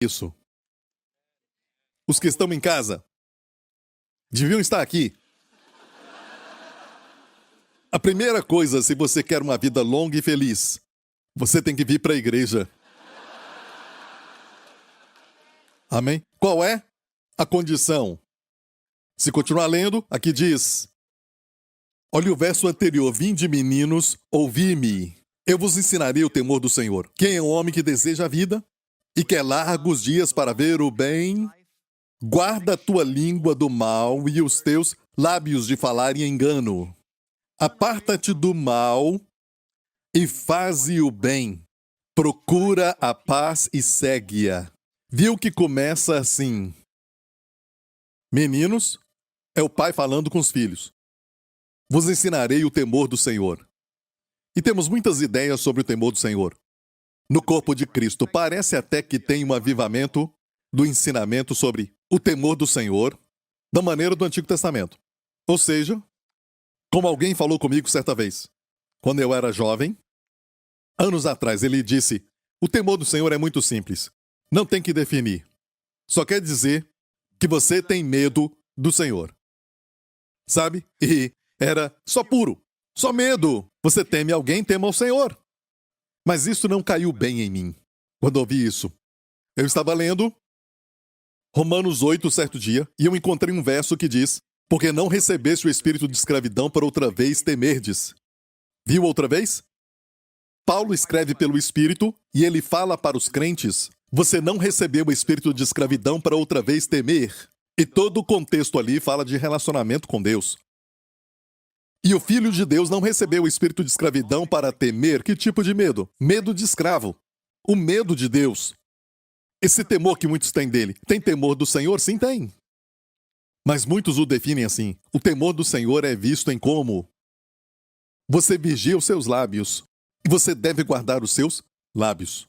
isso. Os que estão em casa deviam estar aqui. A primeira coisa, se você quer uma vida longa e feliz, você tem que vir para a igreja. Amém? Qual é a condição? Se continuar lendo, aqui diz: olha o verso anterior. Vinde, meninos, ouvi-me. Eu vos ensinarei o temor do Senhor. Quem é o homem que deseja a vida e quer largos dias para ver o bem? Guarda a tua língua do mal e os teus lábios de falar em engano. Aparta-te do mal e faze o bem. Procura a paz e segue-a. Viu que começa assim? Meninos, é o pai falando com os filhos. Vos ensinarei o temor do Senhor. E temos muitas ideias sobre o temor do Senhor. No corpo de Cristo, parece até que tem um avivamento do ensinamento sobre o temor do Senhor, da maneira do Antigo Testamento. Ou seja, como alguém falou comigo certa vez, quando eu era jovem, anos atrás, ele disse: o temor do Senhor é muito simples. Não tem que definir. Só quer dizer que você tem medo do Senhor. Sabe? E era só puro. Só medo. Você teme alguém, tema ao Senhor. Mas isso não caiu bem em mim. Quando ouvi isso, eu estava lendo Romanos 8, certo dia, e eu encontrei um verso que diz: porque não recebeste o espírito de escravidão para outra vez temerdes. Viu outra vez? Paulo escreve pelo Espírito e ele fala para os crentes: você não recebeu o espírito de escravidão para outra vez temer. E todo o contexto ali fala de relacionamento com Deus. E o Filho de Deus não recebeu o espírito de escravidão para temer. Que tipo de medo? Medo de escravo. O medo de Deus. Esse temor que muitos têm dele. Tem temor do Senhor? Sim, tem. Mas muitos o definem assim. O temor do Senhor é visto em como você vigia os seus lábios. E você deve guardar os seus lábios.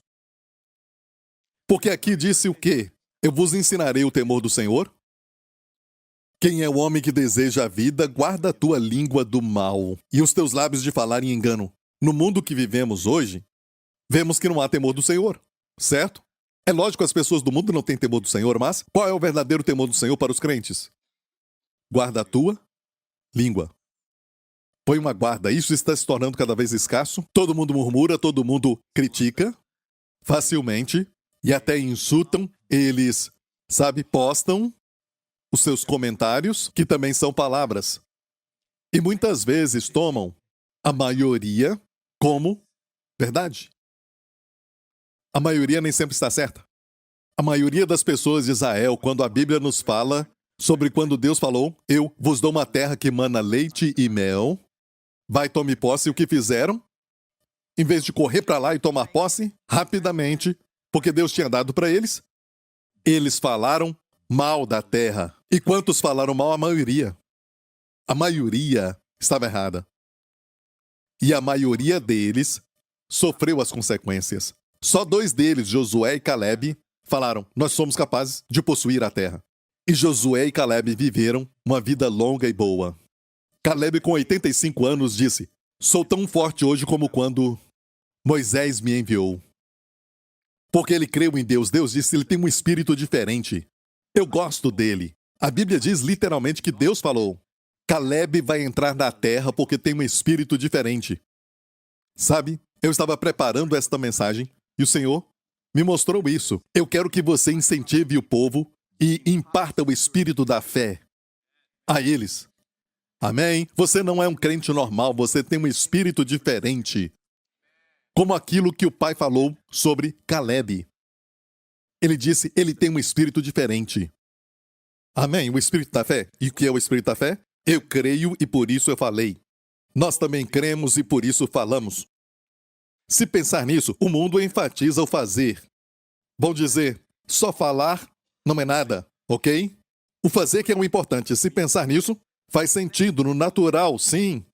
Porque aqui disse o quê? Eu vos ensinarei o temor do Senhor. Quem é o homem que deseja a vida, guarda a tua língua do mal e os teus lábios de falar em engano. No mundo que vivemos hoje, vemos que não há temor do Senhor, certo? É lógico que as pessoas do mundo não têm temor do Senhor, mas qual é o verdadeiro temor do Senhor para os crentes? Guarda a tua língua. Põe uma guarda. Isso está se tornando cada vez escasso. Todo mundo murmura, todo mundo critica facilmente e até insultam. Eles, postam os seus comentários, que também são palavras. E muitas vezes tomam a maioria como verdade. A maioria nem sempre está certa. A maioria das pessoas de Israel, quando a Bíblia nos fala sobre quando Deus falou: eu vos dou uma terra que mana leite e mel, vai, tome posse. O que fizeram? Em vez de correr para lá e tomar posse, rapidamente, porque Deus tinha dado para eles, eles falaram mal da terra. E quantos falaram mal? A maioria. A maioria estava errada. E a maioria deles sofreu as consequências. Só 2 deles, Josué e Caleb, falaram: nós somos capazes de possuir a terra. E Josué e Caleb viveram uma vida longa e boa. Caleb, com 85 anos, disse: sou tão forte hoje como quando Moisés me enviou. Porque ele creu em Deus. Deus disse: ele tem um espírito diferente. Eu gosto dele. A Bíblia diz literalmente que Deus falou: Caleb vai entrar na terra porque tem um espírito diferente. Sabe, eu estava preparando esta mensagem e o Senhor me mostrou isso. Eu quero que você incentive o povo e imparta o espírito da fé a eles. Amém? Você não é um crente normal, você tem um espírito diferente. Como aquilo que o pai falou sobre Caleb. Ele disse: ele tem um espírito diferente. Amém? O espírito da fé. E o que é o espírito da fé? Eu creio e por isso eu falei. Nós também cremos e por isso falamos. Se pensar nisso, o mundo enfatiza o fazer. Vão dizer: só falar não é nada, ok? O fazer que é o importante. Se pensar nisso, faz sentido no natural, sim.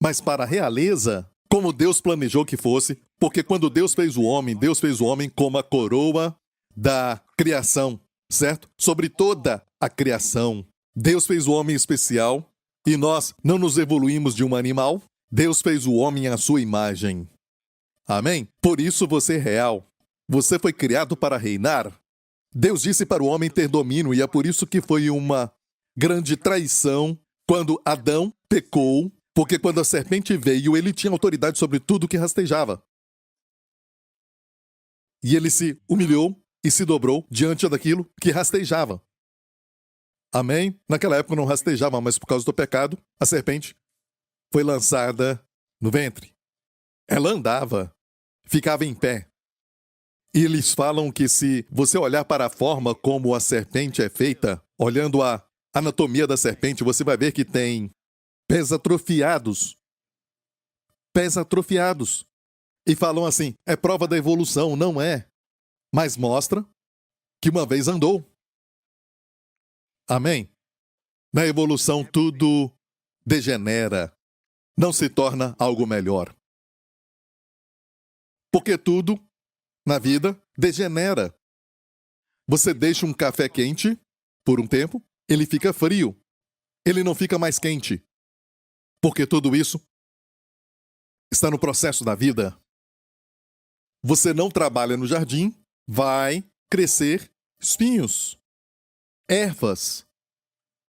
Mas para a realeza, como Deus planejou que fosse, porque quando Deus fez o homem como a coroa da criação, certo? Sobre toda a criação. Deus fez o homem especial e nós não nos evoluímos de um animal. Deus fez o homem à sua imagem. Amém? Por isso você é real. Você foi criado para reinar. Deus disse para o homem ter domínio, e é por isso que foi uma grande traição quando Adão pecou, porque quando a serpente veio, ele tinha autoridade sobre tudo que rastejava. E ele se humilhou e se dobrou diante daquilo que rastejava. Amém? Naquela época não rastejava, mas por causa do pecado, a serpente foi lançada no ventre. Ela andava, ficava em pé. E eles falam que se você olhar para a forma como a serpente é feita, olhando a anatomia da serpente, você vai ver que tem pés atrofiados. Pés atrofiados. E falam assim, é prova da evolução, não é. Mas mostra que uma vez andou. Amém? Na evolução tudo degenera, não se torna algo melhor. Porque tudo na vida degenera. Você deixa um café quente por um tempo, ele fica frio. Ele não fica mais quente. Porque tudo isso está no processo da vida. Você não trabalha no jardim, vai crescer espinhos, ervas.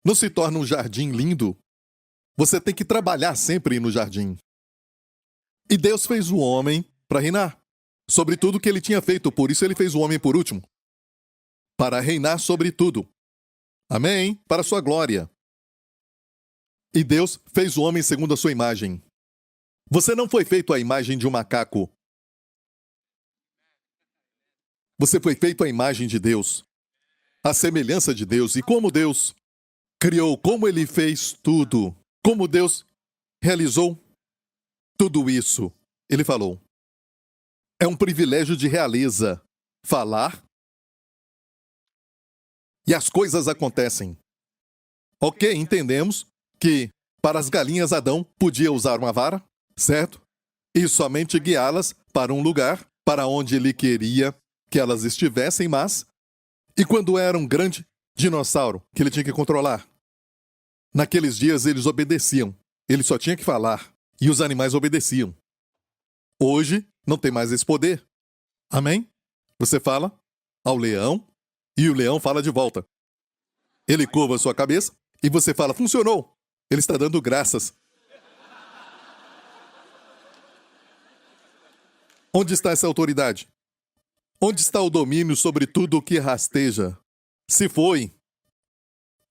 Não se torna um jardim lindo. Você tem que trabalhar sempre no jardim. E Deus fez o homem para reinar sobre tudo que ele tinha feito, por isso ele fez o homem por último. Para reinar sobre tudo. Amém? Para a sua glória. E Deus fez o homem segundo a sua imagem. Você não foi feito à imagem de um macaco. Você foi feito à imagem de Deus, à semelhança de Deus. E como Deus criou, como Ele fez tudo, como Deus realizou tudo isso, Ele falou. É um privilégio de realeza falar e as coisas acontecem. Ok, entendemos que para as galinhas Adão podia usar uma vara, certo? E somente guiá-las para um lugar para onde ele queria que elas estivessem, mas... E quando era um grande dinossauro que ele tinha que controlar? Naqueles dias eles obedeciam. Ele só tinha que falar. E os animais obedeciam. Hoje não tem mais esse poder. Amém? Você fala ao leão e o leão fala de volta. Ele curva a sua cabeça e você fala, funcionou. Ele está dando graças. Onde está essa autoridade? Onde está o domínio sobre tudo o que rasteja? Se foi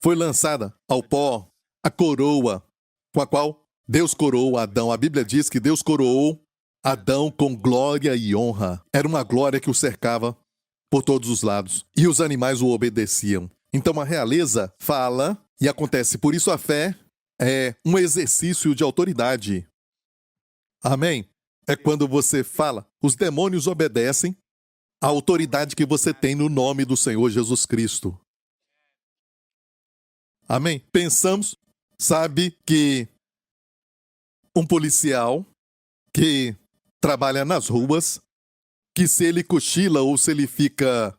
lançada ao pó a coroa com a qual Deus coroou Adão. A Bíblia diz que Deus coroou Adão com glória e honra. Era uma glória que o cercava por todos os lados. E os animais o obedeciam. Então a realeza fala e acontece. Por isso a fé é um exercício de autoridade. Amém? É quando você fala, os demônios obedecem a autoridade que você tem no nome do Senhor Jesus Cristo. Amém? Pensamos, sabe que um policial que trabalha nas ruas, que se ele cochila ou se ele fica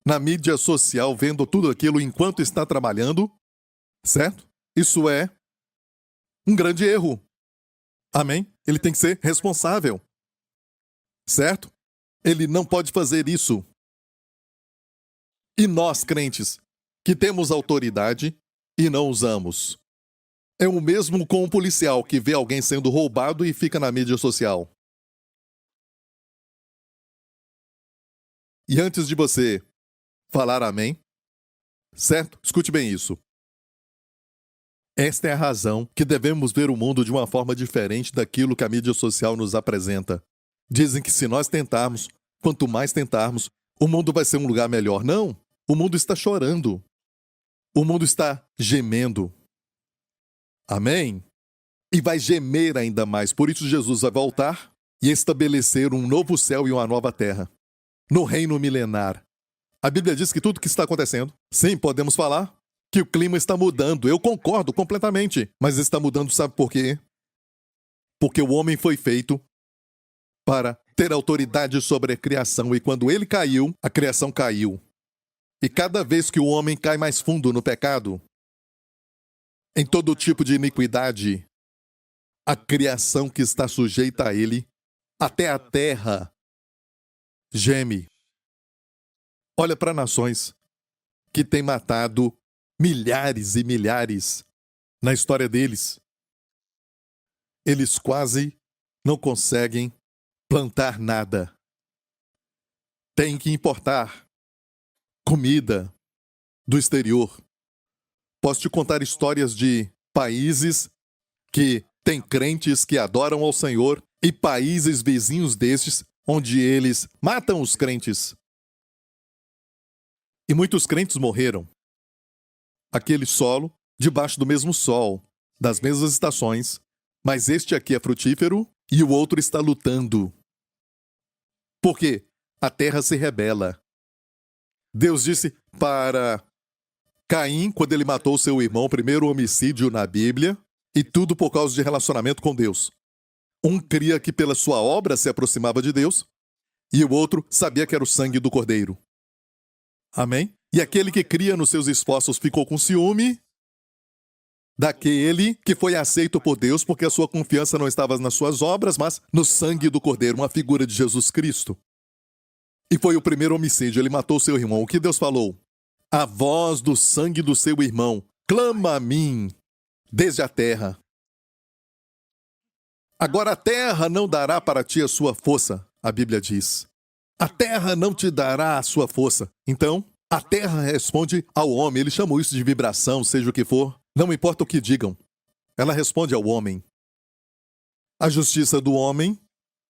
na mídia social vendo tudo aquilo enquanto está trabalhando, certo? Isso é um grande erro. Amém? Ele tem que ser responsável. Certo? Ele não pode fazer isso. E nós, crentes, que temos autoridade e não usamos. É o mesmo com um policial que vê alguém sendo roubado e fica na mídia social. E antes de você falar amém, certo? Escute bem isso. Esta é a razão que devemos ver o mundo de uma forma diferente daquilo que a mídia social nos apresenta. Dizem que se nós tentarmos, quanto mais tentarmos, o mundo vai ser um lugar melhor. Não, o mundo está chorando. O mundo está gemendo. Amém? E vai gemer ainda mais. Por isso Jesus vai voltar e estabelecer um novo céu e uma nova terra. No reino milenar. A Bíblia diz que tudo que está acontecendo, sim, podemos falar que o clima está mudando. Eu concordo completamente. Mas está mudando, sabe por quê? Porque o homem foi feito para ter autoridade sobre a criação. E quando ele caiu, a criação caiu. E cada vez que o homem cai mais fundo no pecado, em todo tipo de iniquidade, a criação que está sujeita a ele, até a terra, geme. Olha para nações que têm matado milhares e milhares na história deles. Eles quase não conseguem plantar nada. Tem que importar comida do exterior. Posso te contar histórias de países que têm crentes que adoram ao Senhor e países vizinhos destes onde eles matam os crentes. E muitos crentes morreram. Aquele solo, debaixo do mesmo sol, das mesmas estações, mas este aqui é frutífero e o outro está lutando. Por quê? A terra se rebela. Deus disse para Caim, quando ele matou seu irmão, primeiro homicídio na Bíblia, e tudo por causa de relacionamento com Deus. Um cria que pela sua obra se aproximava de Deus, e o outro sabia que era o sangue do cordeiro. Amém? E aquele que cria nos seus esforços ficou com ciúme daquele que foi aceito por Deus, porque a sua confiança não estava nas suas obras, mas no sangue do cordeiro, uma figura de Jesus Cristo. E foi o primeiro homicídio, ele matou seu irmão. O que Deus falou? A voz do sangue do seu irmão clama a mim desde a terra. Agora a terra não dará para ti a sua força, a Bíblia diz. A terra não te dará a sua força. Então, a terra responde ao homem. Eles chamam isso de vibração, seja o que for. Não importa o que digam. Ela responde ao homem. A justiça do homem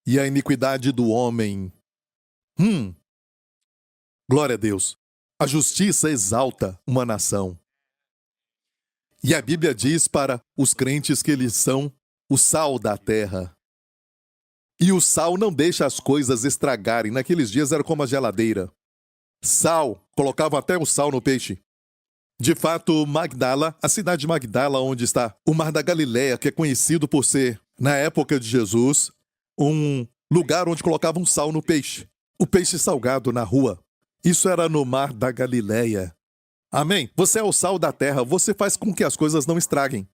e a iniquidade do homem. Glória a Deus. A justiça exalta uma nação. E a Bíblia diz para os crentes que eles são o sal da terra. E o sal não deixa as coisas estragarem. Naqueles dias era como a geladeira. Sal, colocavam até o sal no peixe. De fato, Magdala, a cidade de Magdala, onde está o Mar da Galileia, que é conhecido por ser, na época de Jesus, um lugar onde colocavam sal no peixe. O peixe salgado na rua. Isso era no Mar da Galileia. Amém? Você é o sal da terra, você faz com que as coisas não estraguem.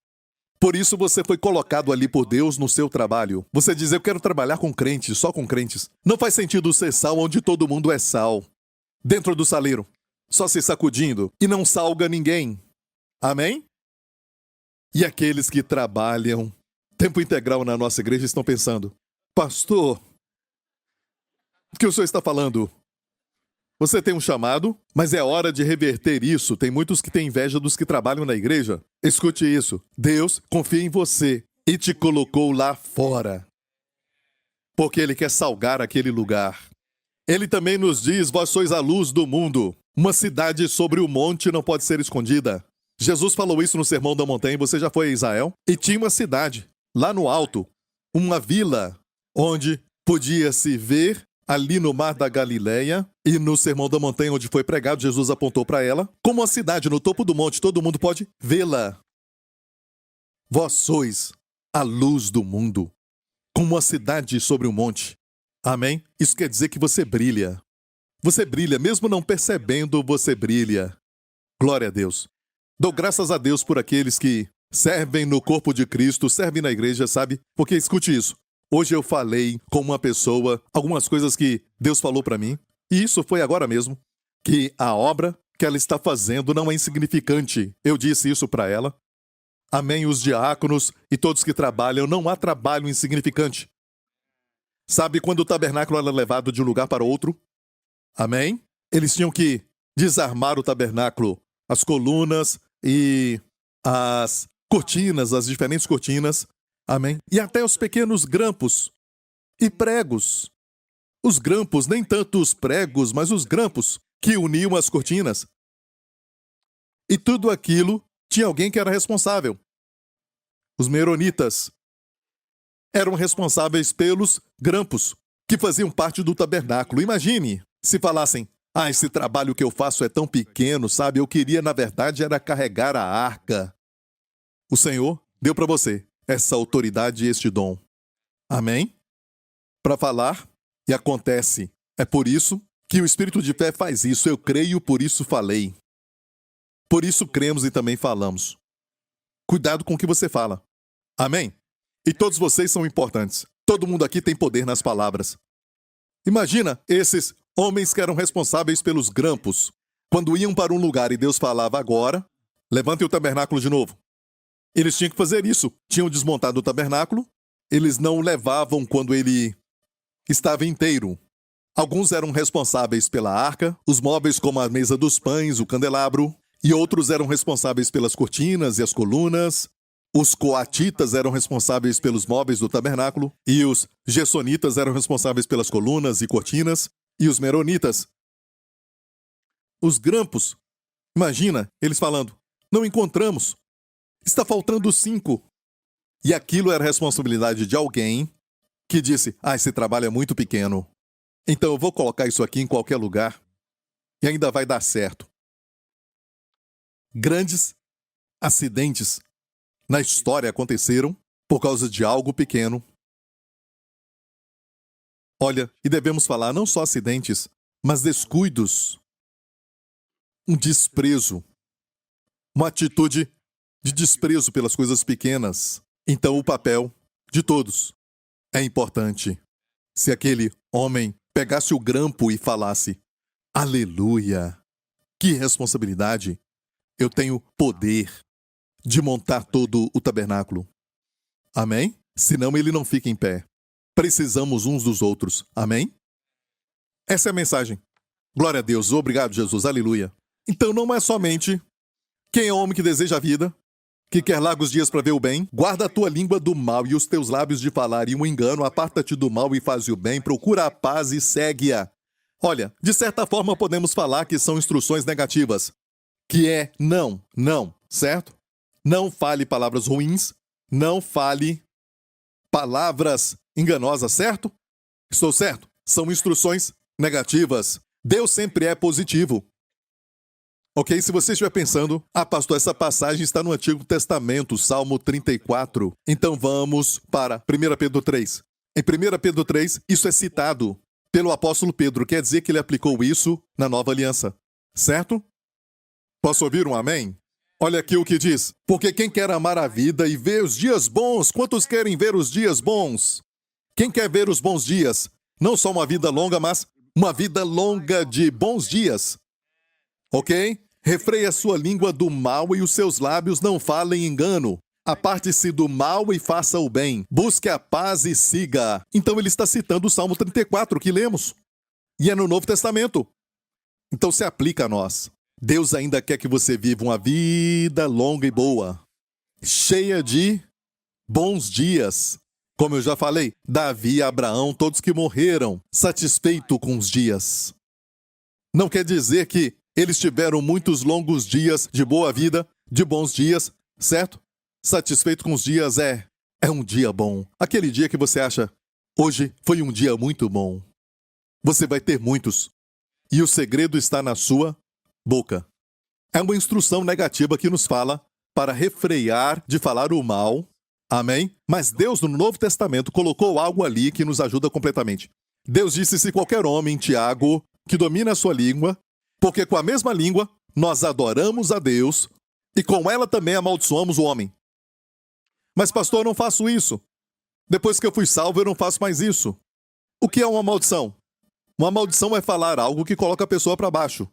Por isso você foi colocado ali por Deus no seu trabalho. Você diz, eu quero trabalhar com crentes, só com crentes. Não faz sentido ser sal onde todo mundo é sal. Dentro do saleiro, só se sacudindo e não salga ninguém. Amém? E aqueles que trabalham tempo integral na nossa igreja estão pensando, pastor, o que o senhor está falando? Você tem um chamado, mas é hora de reverter isso. Tem muitos que têm inveja dos que trabalham na igreja. Escute isso. Deus confia em você e te colocou lá fora. Porque Ele quer salgar aquele lugar. Ele também nos diz, vós sois a luz do mundo. Uma cidade sobre o monte não pode ser escondida. Jesus falou isso no Sermão da Montanha. Você já foi a Israel? E tinha uma cidade, lá no alto. Uma vila, onde podia se ver ali no Mar da Galileia, e no Sermão da Montanha, onde foi pregado, Jesus apontou para ela, como uma cidade no topo do monte, todo mundo pode vê-la. Vós sois a luz do mundo, como uma cidade sobre um monte. Amém? Isso quer dizer que você brilha. Você brilha, mesmo não percebendo, você brilha. Glória a Deus. Dou graças a Deus por aqueles que servem no corpo de Cristo, servem na igreja, sabe? Porque escute isso. Hoje eu falei com uma pessoa algumas coisas que Deus falou para mim, e isso foi agora mesmo, que a obra que ela está fazendo não é insignificante. Eu disse isso para ela. Amém, os diáconos e todos que trabalham, não há trabalho insignificante. Sabe quando o tabernáculo era levado de um lugar para outro? Amém? Eles tinham que desarmar o tabernáculo, as colunas e as cortinas, as diferentes cortinas. Amém? E até os pequenos grampos e pregos. Os grampos, nem tanto os pregos, mas os grampos que uniam as cortinas. E tudo aquilo tinha alguém que era responsável. Os meronitas eram responsáveis pelos grampos, que faziam parte do tabernáculo. Imagine se falassem, esse trabalho que eu faço é tão pequeno, sabe? Eu queria, na verdade, era carregar a arca. O Senhor deu para você essa autoridade e este dom. Amém? Para falar, e acontece. É por isso que o Espírito de fé faz isso. Eu creio, por isso falei. Por isso cremos e também falamos. Cuidado com o que você fala. Amém? E todos vocês são importantes. Todo mundo aqui tem poder nas palavras. Imagina esses Homens que eram responsáveis pelos grampos. Quando iam para um lugar e Deus falava agora, levantem o tabernáculo de novo. Eles tinham que fazer isso. Tinham desmontado o tabernáculo. Eles não o levavam quando ele estava inteiro. Alguns eram responsáveis pela arca, os móveis como a mesa dos pães, o candelabro, e outros eram responsáveis pelas cortinas e as colunas. Os coatitas eram responsáveis pelos móveis do tabernáculo, e os gersonitas eram responsáveis pelas colunas e cortinas, e os meronitas. Os grampos, imagina eles falando, não encontramos, está faltando 5. E aquilo era responsabilidade de alguém que disse, esse trabalho é muito pequeno, então eu vou colocar isso aqui em qualquer lugar e ainda vai dar certo. Grandes acidentes na história aconteceram por causa de algo pequeno. Olha, e devemos falar não só acidentes, mas descuidos, um desprezo, uma atitude de desprezo pelas coisas pequenas. Então o papel de todos é importante. Se aquele homem pegasse o grampo e falasse, aleluia, que responsabilidade, eu tenho poder de montar todo o tabernáculo. Amém? Senão ele não fica em pé. Precisamos uns dos outros. Amém? Essa é a mensagem. Glória a Deus. Obrigado, Jesus. Aleluia. Então não é somente quem é homem que deseja a vida, que quer largos dias para ver o bem. Guarda a tua língua do mal e os teus lábios de falar e o engano. Aparta-te do mal e faz o bem. Procura a paz e segue-a. Olha, de certa forma podemos falar que são instruções negativas. Que é não, certo? Não fale palavras ruins. Não fale palavras enganosas, certo? Estou certo? São instruções negativas. Deus sempre é positivo. Ok? Se você estiver pensando, pastor, essa passagem está no Antigo Testamento, Salmo 34. Então vamos para 1 Pedro 3. Em 1 Pedro 3, isso é citado pelo apóstolo Pedro. Quer dizer que ele aplicou isso na nova aliança. Certo? Posso ouvir um amém? Olha aqui o que diz. Porque quem quer amar a vida e ver os dias bons, quantos querem ver os dias bons? Quem quer ver os bons dias? Não só uma vida longa, mas uma vida longa de bons dias. Ok? Refreia a sua língua do mal e os seus lábios não falem engano. Aparte-se do mal e faça o bem. Busque a paz e siga. Então ele está citando o Salmo 34, que lemos. E é no Novo Testamento. Então se aplica a nós. Deus ainda quer que você viva uma vida longa e boa, cheia de bons dias. Como eu já falei, Davi e Abraão, todos que morreram, satisfeito com os dias. Não quer dizer que eles tiveram muitos longos dias de boa vida, de bons dias, certo? Satisfeito com os dias é um dia bom. Aquele dia que você acha, hoje foi um dia muito bom. Você vai ter muitos. E o segredo está na sua boca. É uma instrução negativa que nos fala para refrear de falar o mal. Amém? Mas Deus, no Novo Testamento, colocou algo ali que nos ajuda completamente. Deus disse, se qualquer homem, Tiago, que domina a sua língua, porque com a mesma língua nós adoramos a Deus e com ela também amaldiçoamos o homem. Mas pastor, eu não faço isso. Depois que eu fui salvo, eu não faço mais isso. O que é uma maldição? Uma maldição é falar algo que coloca a pessoa para baixo.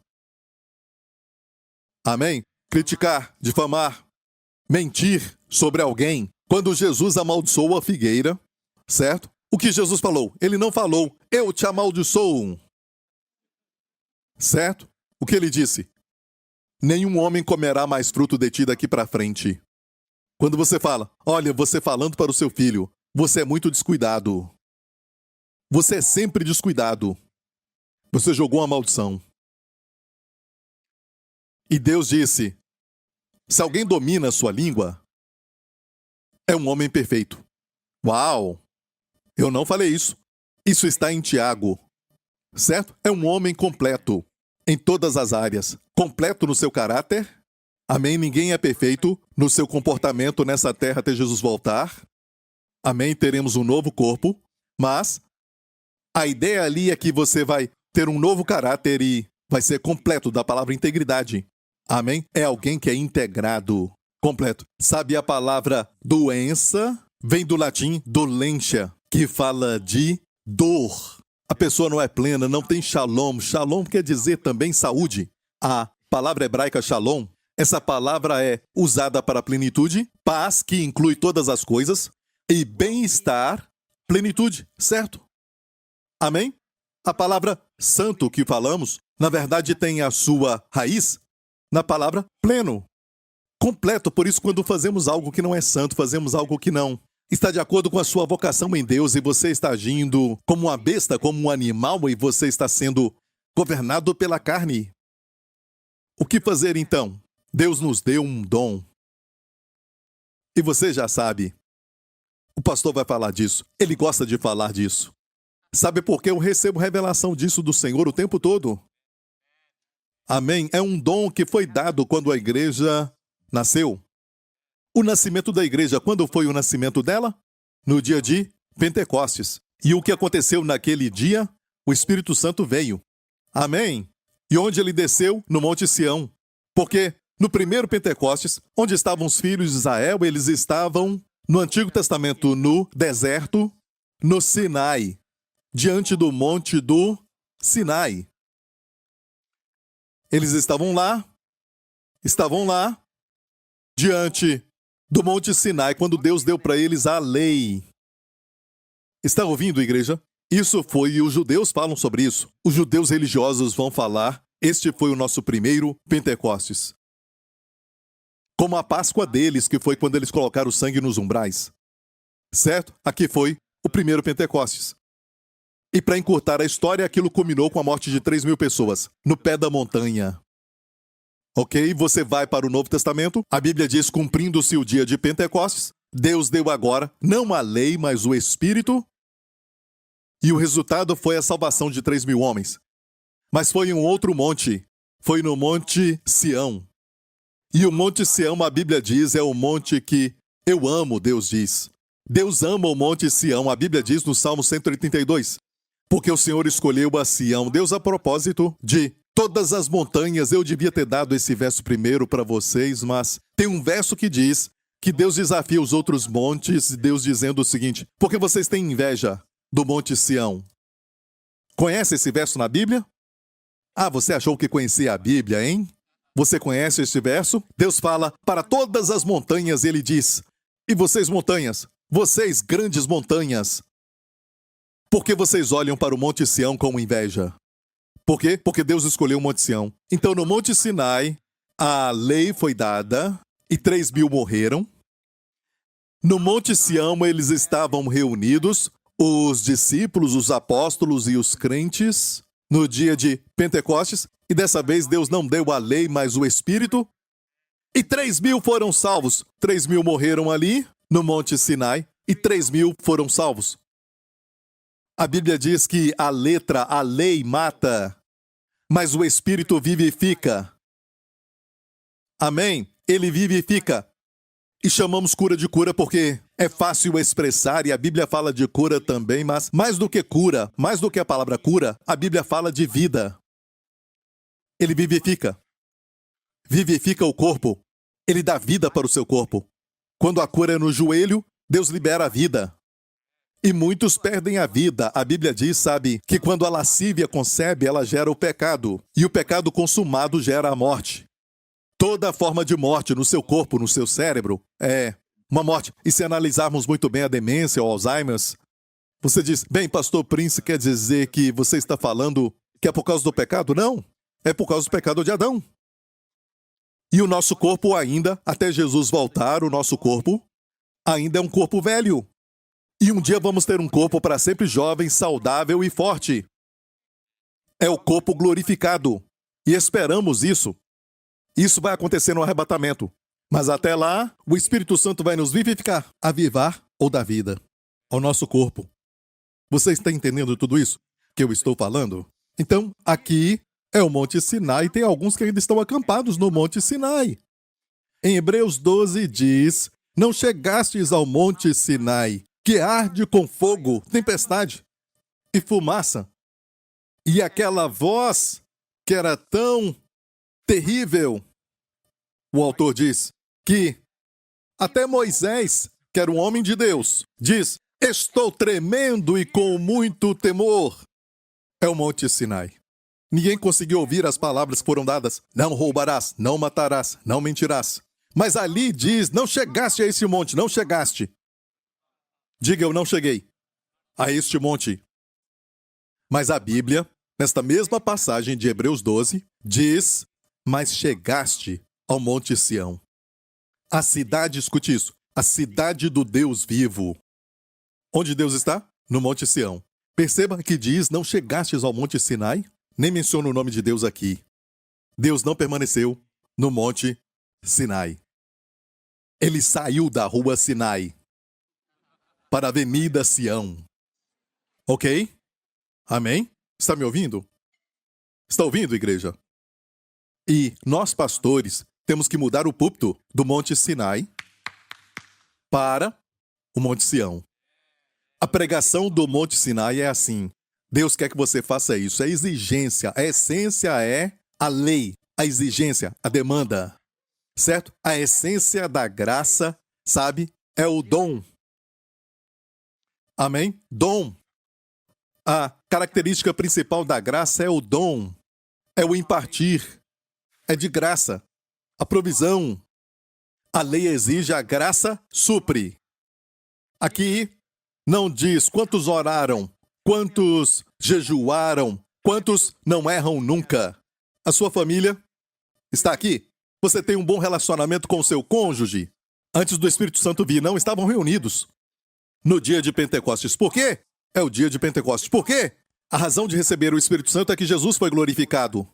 Amém? Criticar, difamar, mentir sobre alguém. Quando Jesus amaldiçoou a figueira, certo? O que Jesus falou? Ele não falou, eu te amaldiçoo. Certo? O que ele disse? Nenhum homem comerá mais fruto de ti daqui para frente. Quando você fala, olha, você falando para o seu filho, você é muito descuidado. Você é sempre descuidado. Você jogou uma maldição. E Deus disse, se alguém domina a sua língua, é um homem perfeito. Uau! Eu não falei isso. Isso está em Tiago. Certo? É um homem completo em todas as áreas. Completo no seu caráter. Amém? Ninguém é perfeito no seu comportamento nessa terra até Jesus voltar. Amém? Teremos um novo corpo. Mas a ideia ali é que você vai ter um novo caráter e vai ser completo, da palavra integridade. Amém? É alguém que é integrado, completo. Sabe a palavra doença? Vem do latim dolentia, que fala de dor. A pessoa não é plena, não tem shalom. Shalom quer dizer também saúde. A palavra hebraica shalom, essa palavra é usada para plenitude, paz, que inclui todas as coisas, e bem-estar, plenitude, certo? Amém? A palavra santo que falamos, na verdade tem a sua raiz na palavra pleno, completo. Por isso, quando fazemos algo que não é santo, fazemos algo que não está de acordo com a sua vocação em Deus e você está agindo como uma besta, como um animal e você está sendo governado pela carne. O que fazer então? Deus nos deu um dom. E você já sabe. O pastor vai falar disso. Ele gosta de falar disso. Sabe por que eu recebo revelação disso do Senhor o tempo todo? Amém? É um dom que foi dado quando a igreja nasceu. O nascimento da igreja, quando foi o nascimento dela? No dia de Pentecostes. E o que aconteceu naquele dia? O Espírito Santo veio. Amém? E onde ele desceu? No Monte Sião. Porque no primeiro Pentecostes, onde estavam os filhos de Israel, eles estavam no Antigo Testamento, no deserto, no Sinai, diante do Monte do Sinai. Eles estavam lá, diante do Monte Sinai, quando Deus deu para eles a lei. Está ouvindo, igreja? Isso foi, e os judeus falam sobre isso. Os judeus religiosos vão falar, este foi o nosso primeiro Pentecostes. Como a Páscoa deles, que foi quando eles colocaram o sangue nos umbrais. Certo? Aqui foi o primeiro Pentecostes. E para encurtar a história, aquilo culminou com a morte de 3.000 pessoas, no pé da montanha. Ok? Você vai para o Novo Testamento, a Bíblia diz, cumprindo-se o dia de Pentecostes, Deus deu agora, não a lei, mas o Espírito, e o resultado foi a salvação de 3.000 homens. Mas foi em um outro monte, foi no Monte Sião. E o Monte Sião, a Bíblia diz, é o monte que eu amo, Deus diz. Deus ama o Monte Sião, a Bíblia diz no Salmo 132. Porque o Senhor escolheu a Sião. Deus, a propósito de todas as montanhas, eu devia ter dado esse verso primeiro para vocês, mas tem um verso que diz que Deus desafia os outros montes, Deus dizendo o seguinte, porque vocês têm inveja do Monte Sião. Conhece esse verso na Bíblia? Ah, você achou que conhecia a Bíblia, hein? Você conhece este verso? Deus fala, para todas as montanhas, ele diz, e vocês montanhas, vocês grandes montanhas, por que vocês olham para o Monte Sião com inveja? Por quê? Porque Deus escolheu o Monte Sião. Então, no Monte Sinai, a lei foi dada e 3.000 morreram. No Monte Sião, eles estavam reunidos, os discípulos, os apóstolos e os crentes, no dia de Pentecostes. E dessa vez, Deus não deu a lei, mas o Espírito. E 3.000 foram salvos. 3.000 morreram ali, no Monte Sinai, e 3.000 foram salvos. A Bíblia diz que a letra, a lei mata, mas o Espírito vivifica. Amém? Ele vivifica. E chamamos cura de cura porque é fácil expressar e a Bíblia fala de cura também, mas mais do que cura, mais do que a palavra cura, a Bíblia fala de vida. Ele vivifica. Vivifica o corpo. Ele dá vida para o seu corpo. Quando a cura é no joelho, Deus libera a vida. E muitos perdem a vida. A Bíblia diz, sabe, que quando a lascívia concebe, ela gera o pecado. E o pecado consumado gera a morte. Toda forma de morte no seu corpo, no seu cérebro, é uma morte. E se analisarmos muito bem a demência ou Alzheimer, você diz, bem, pastor Prince, quer dizer que você está falando que é por causa do pecado? Não. É por causa do pecado de Adão. E o nosso corpo ainda, até Jesus voltar, o nosso corpo ainda é um corpo velho. E um dia vamos ter um corpo para sempre jovem, saudável e forte. É o corpo glorificado. E esperamos isso. Isso vai acontecer no arrebatamento. Mas até lá, o Espírito Santo vai nos vivificar, avivar ou dar vida ao nosso corpo. Você está entendendo tudo isso que eu estou falando? Então, aqui é o Monte Sinai e tem alguns que ainda estão acampados no Monte Sinai. Em Hebreus 12 diz, não chegastes ao Monte Sinai, que arde com fogo, tempestade e fumaça. E aquela voz que era tão terrível, o autor diz que até Moisés, que era um homem de Deus, diz, estou tremendo e com muito temor. É o Monte Sinai. Ninguém conseguiu ouvir as palavras que foram dadas. Não roubarás, não matarás, não mentirás. Mas ali diz, não chegaste a esse monte, não chegaste. Diga, eu não cheguei a este monte. Mas a Bíblia, nesta mesma passagem de Hebreus 12, diz, mas chegaste ao Monte Sião. A cidade, escute isso, a cidade do Deus vivo. Onde Deus está? No Monte Sião. Perceba que diz, não chegastes ao Monte Sinai, nem menciona o nome de Deus aqui. Deus não permaneceu no Monte Sinai. Ele saiu da rua Sinai para a Avenida Sião. Ok? Amém? Está me ouvindo? Está ouvindo, igreja? E nós, pastores, temos que mudar o púlpito do Monte Sinai para o Monte Sião. A pregação do Monte Sinai é assim. Deus quer que você faça isso. É exigência. A essência é a lei. A exigência, a demanda. Certo? A essência da graça, sabe? É o dom. Amém? Dom. A característica principal da graça é o dom. É o impartir. É de graça. A provisão. A lei exige, a graça supre. Aqui não diz quantos oraram, quantos jejuaram, quantos não erram nunca. A sua família está aqui? Você tem um bom relacionamento com o seu cônjuge? Antes do Espírito Santo vir, não estavam reunidos no dia de Pentecostes. Por quê? É o dia de Pentecostes. Por quê? A razão de receber o Espírito Santo é que Jesus foi glorificado.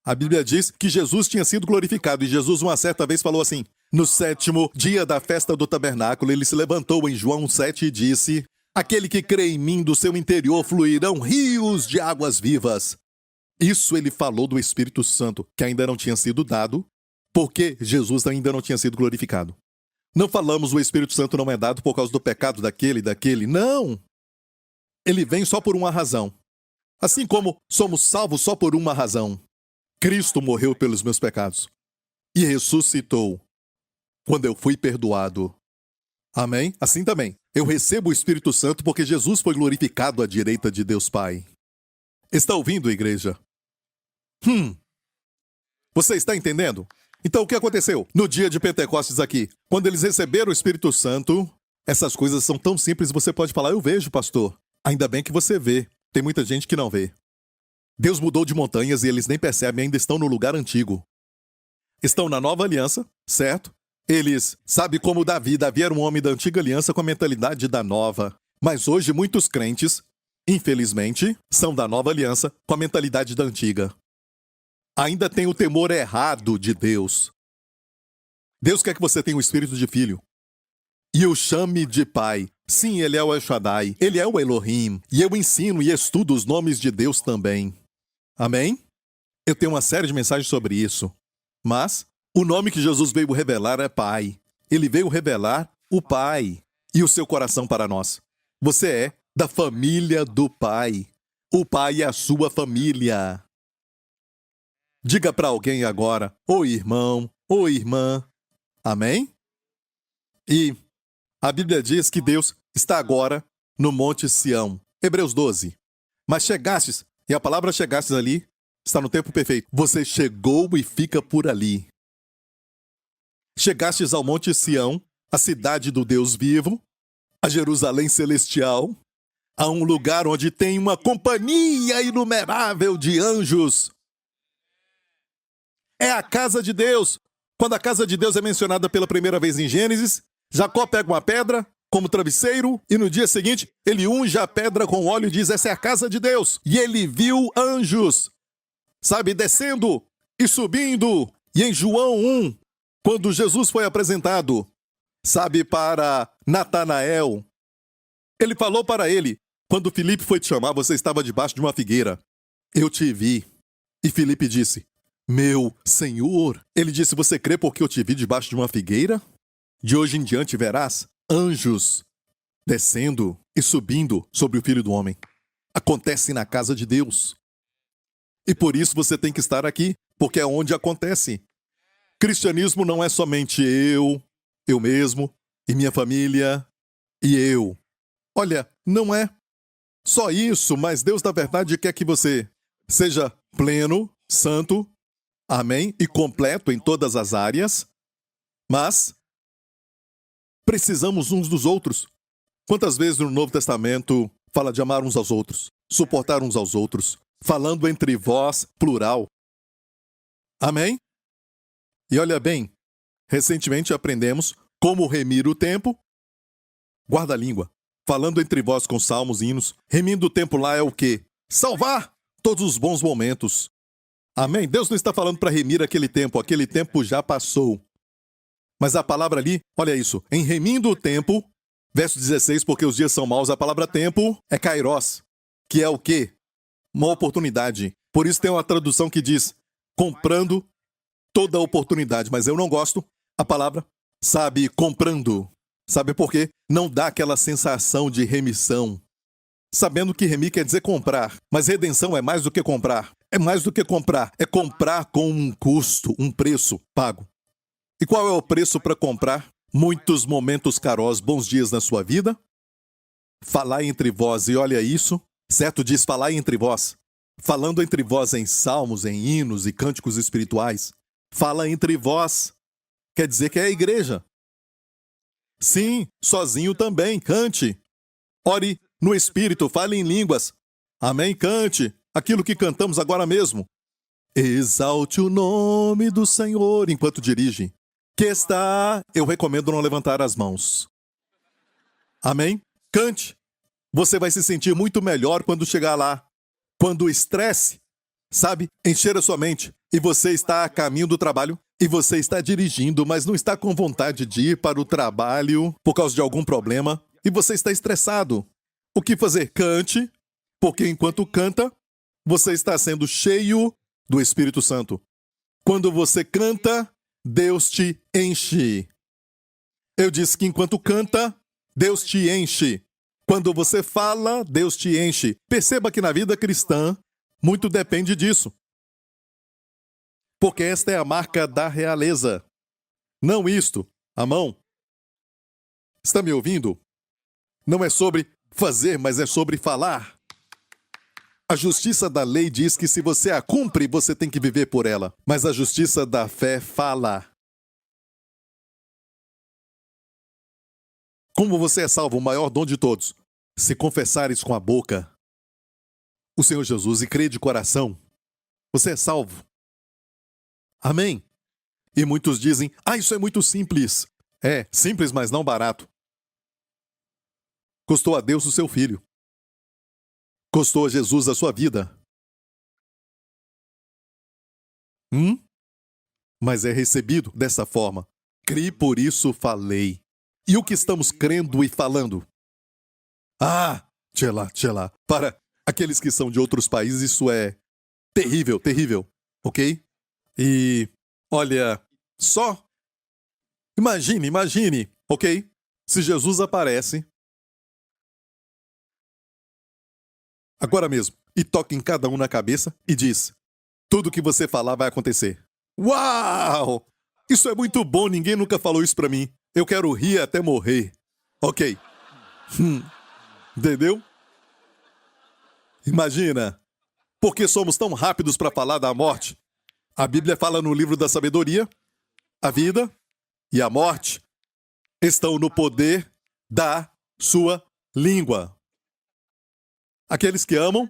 A Bíblia diz que Jesus tinha sido glorificado e Jesus uma certa vez falou assim, no 7º dia da festa do tabernáculo, ele se levantou em João 7 e disse, aquele que crê em mim, do seu interior fluirão rios de águas vivas. Isso ele falou do Espírito Santo, que ainda não tinha sido dado, porque Jesus ainda não tinha sido glorificado. Não falamos o Espírito Santo não é dado por causa do pecado daquele, não! Ele vem só por uma razão. Assim como somos salvos só por uma razão. Cristo morreu pelos meus pecados e ressuscitou quando eu fui perdoado. Amém? Assim também, eu recebo o Espírito Santo porque Jesus foi glorificado à direita de Deus Pai. Está ouvindo, igreja? Você está entendendo? Então, o que aconteceu? No dia de Pentecostes aqui, quando eles receberam o Espírito Santo, essas coisas são tão simples, você pode falar, eu vejo, pastor. Ainda bem que você vê. Tem muita gente que não vê. Deus mudou de montanhas e eles nem percebem, ainda estão no lugar antigo. Estão na nova aliança, certo? Eles, sabe como Davi era um homem da antiga aliança com a mentalidade da nova. Mas hoje muitos crentes, infelizmente, são da nova aliança com a mentalidade da antiga. Ainda tem o temor errado de Deus. Deus quer que você tenha o espírito de filho. E o chame de pai. Sim, ele é o El Shaddai, ele é o Elohim. E eu ensino e estudo os nomes de Deus também. Amém? Eu tenho uma série de mensagens sobre isso. Mas o nome que Jesus veio revelar é Pai. Ele veio revelar o Pai e o seu coração para nós. Você é da família do Pai. O Pai é a sua família. Diga para alguém agora, ô irmão, ô irmã. Amém? E a Bíblia diz que Deus está agora no Monte Sião. Hebreus 12. Mas chegastes, e a palavra chegastes ali está no tempo perfeito. Você chegou e fica por ali. Chegastes ao Monte Sião, a cidade do Deus vivo, a Jerusalém celestial, a um lugar onde tem uma companhia inumerável de anjos. É a casa de Deus. Quando a casa de Deus é mencionada pela primeira vez em Gênesis, Jacó pega uma pedra como travesseiro e no dia seguinte ele unge a pedra com óleo e diz, essa é a casa de Deus. E ele viu anjos, sabe, descendo e subindo. E em João 1, quando Jesus foi apresentado, sabe, para Natanael, ele falou para ele, quando Filipe foi te chamar, você estava debaixo de uma figueira. Eu te vi. E Filipe disse, meu Senhor. Ele disse, você crê porque eu te vi debaixo de uma figueira? De hoje em diante verás anjos descendo e subindo sobre o Filho do Homem. Acontece na casa de Deus. E por isso você tem que estar aqui, porque é onde acontece. Cristianismo não é somente eu mesmo, e minha família, e eu. Olha, não é. Só isso, mas Deus, na verdade, quer que você seja pleno, santo, amém, e completo em todas as áreas, mas precisamos uns dos outros. Quantas vezes no Novo Testamento fala de amar uns aos outros, suportar uns aos outros, falando entre vós, plural. Amém? E olha bem, recentemente aprendemos como remir o tempo. Guarda a língua. Falando entre vós com salmos e hinos. Remindo o tempo lá é o quê? Salvar todos os bons momentos. Amém? Deus não está falando para remir aquele tempo já passou. Mas a palavra ali, olha isso, em remindo o tempo, verso 16, porque os dias são maus, a palavra tempo é kairos, que é o quê? Uma oportunidade. Por isso tem uma tradução que diz, comprando toda a oportunidade, mas eu não gosto, a palavra, sabe, comprando. Sabe por quê? Não dá aquela sensação de remissão. Sabendo que remir quer dizer comprar, mas redenção é mais do que comprar. É mais do que comprar, é comprar com um custo, um preço pago. E qual é o preço para comprar? Muitos momentos caros, bons dias na sua vida. Falar entre vós, e olha isso, certo? Diz falar entre vós. Falando entre vós em salmos, em hinos e cânticos espirituais. Fala entre vós. Quer dizer que é a igreja. Sim, sozinho também, cante. Ore no Espírito, fale em línguas. Amém, cante. Aquilo que cantamos agora mesmo. Exalte o nome do Senhor enquanto dirige. Que está... Eu recomendo não levantar as mãos. Amém? Cante. Você vai se sentir muito melhor quando chegar lá. Quando o estresse, sabe, encher a sua mente. E você está a caminho do trabalho. E você está dirigindo, mas não está com vontade de ir para o trabalho por causa de algum problema. E você está estressado. O que fazer? Cante. Porque enquanto canta, você está sendo cheio do Espírito Santo. Quando você canta, Deus te enche. Eu disse que enquanto canta, Deus te enche. Quando você fala, Deus te enche. Perceba que na vida cristã, muito depende disso. Porque esta é a marca da realeza. Não isto, a mão. Está me ouvindo? Não é sobre fazer, mas é sobre falar. A justiça da lei diz que se você a cumpre, você tem que viver por ela. Mas a justiça da fé fala. Como você é salvo, o maior dom de todos? Se confessares com a boca o Senhor Jesus e crer de coração, você é salvo. Amém? E muitos dizem, isso é muito simples. É, simples, mas não barato. Custou a Deus o seu filho. Custou a Jesus a sua vida. Mas é recebido dessa forma. Cri, por isso falei. E o que estamos crendo e falando? Tchela. Para aqueles que são de outros países, isso é terrível, terrível. Ok? E, olha, só imagine, ok? Se Jesus aparece agora mesmo e toca em cada um na cabeça e diz, tudo que você falar vai acontecer. Uau! Isso é muito bom, ninguém nunca falou isso pra mim. Eu quero rir até morrer. Ok. Entendeu? Imagina. Por que somos tão rápidos para falar da morte? A Bíblia fala no livro da sabedoria, a vida e a morte estão no poder da sua língua. Aqueles que amam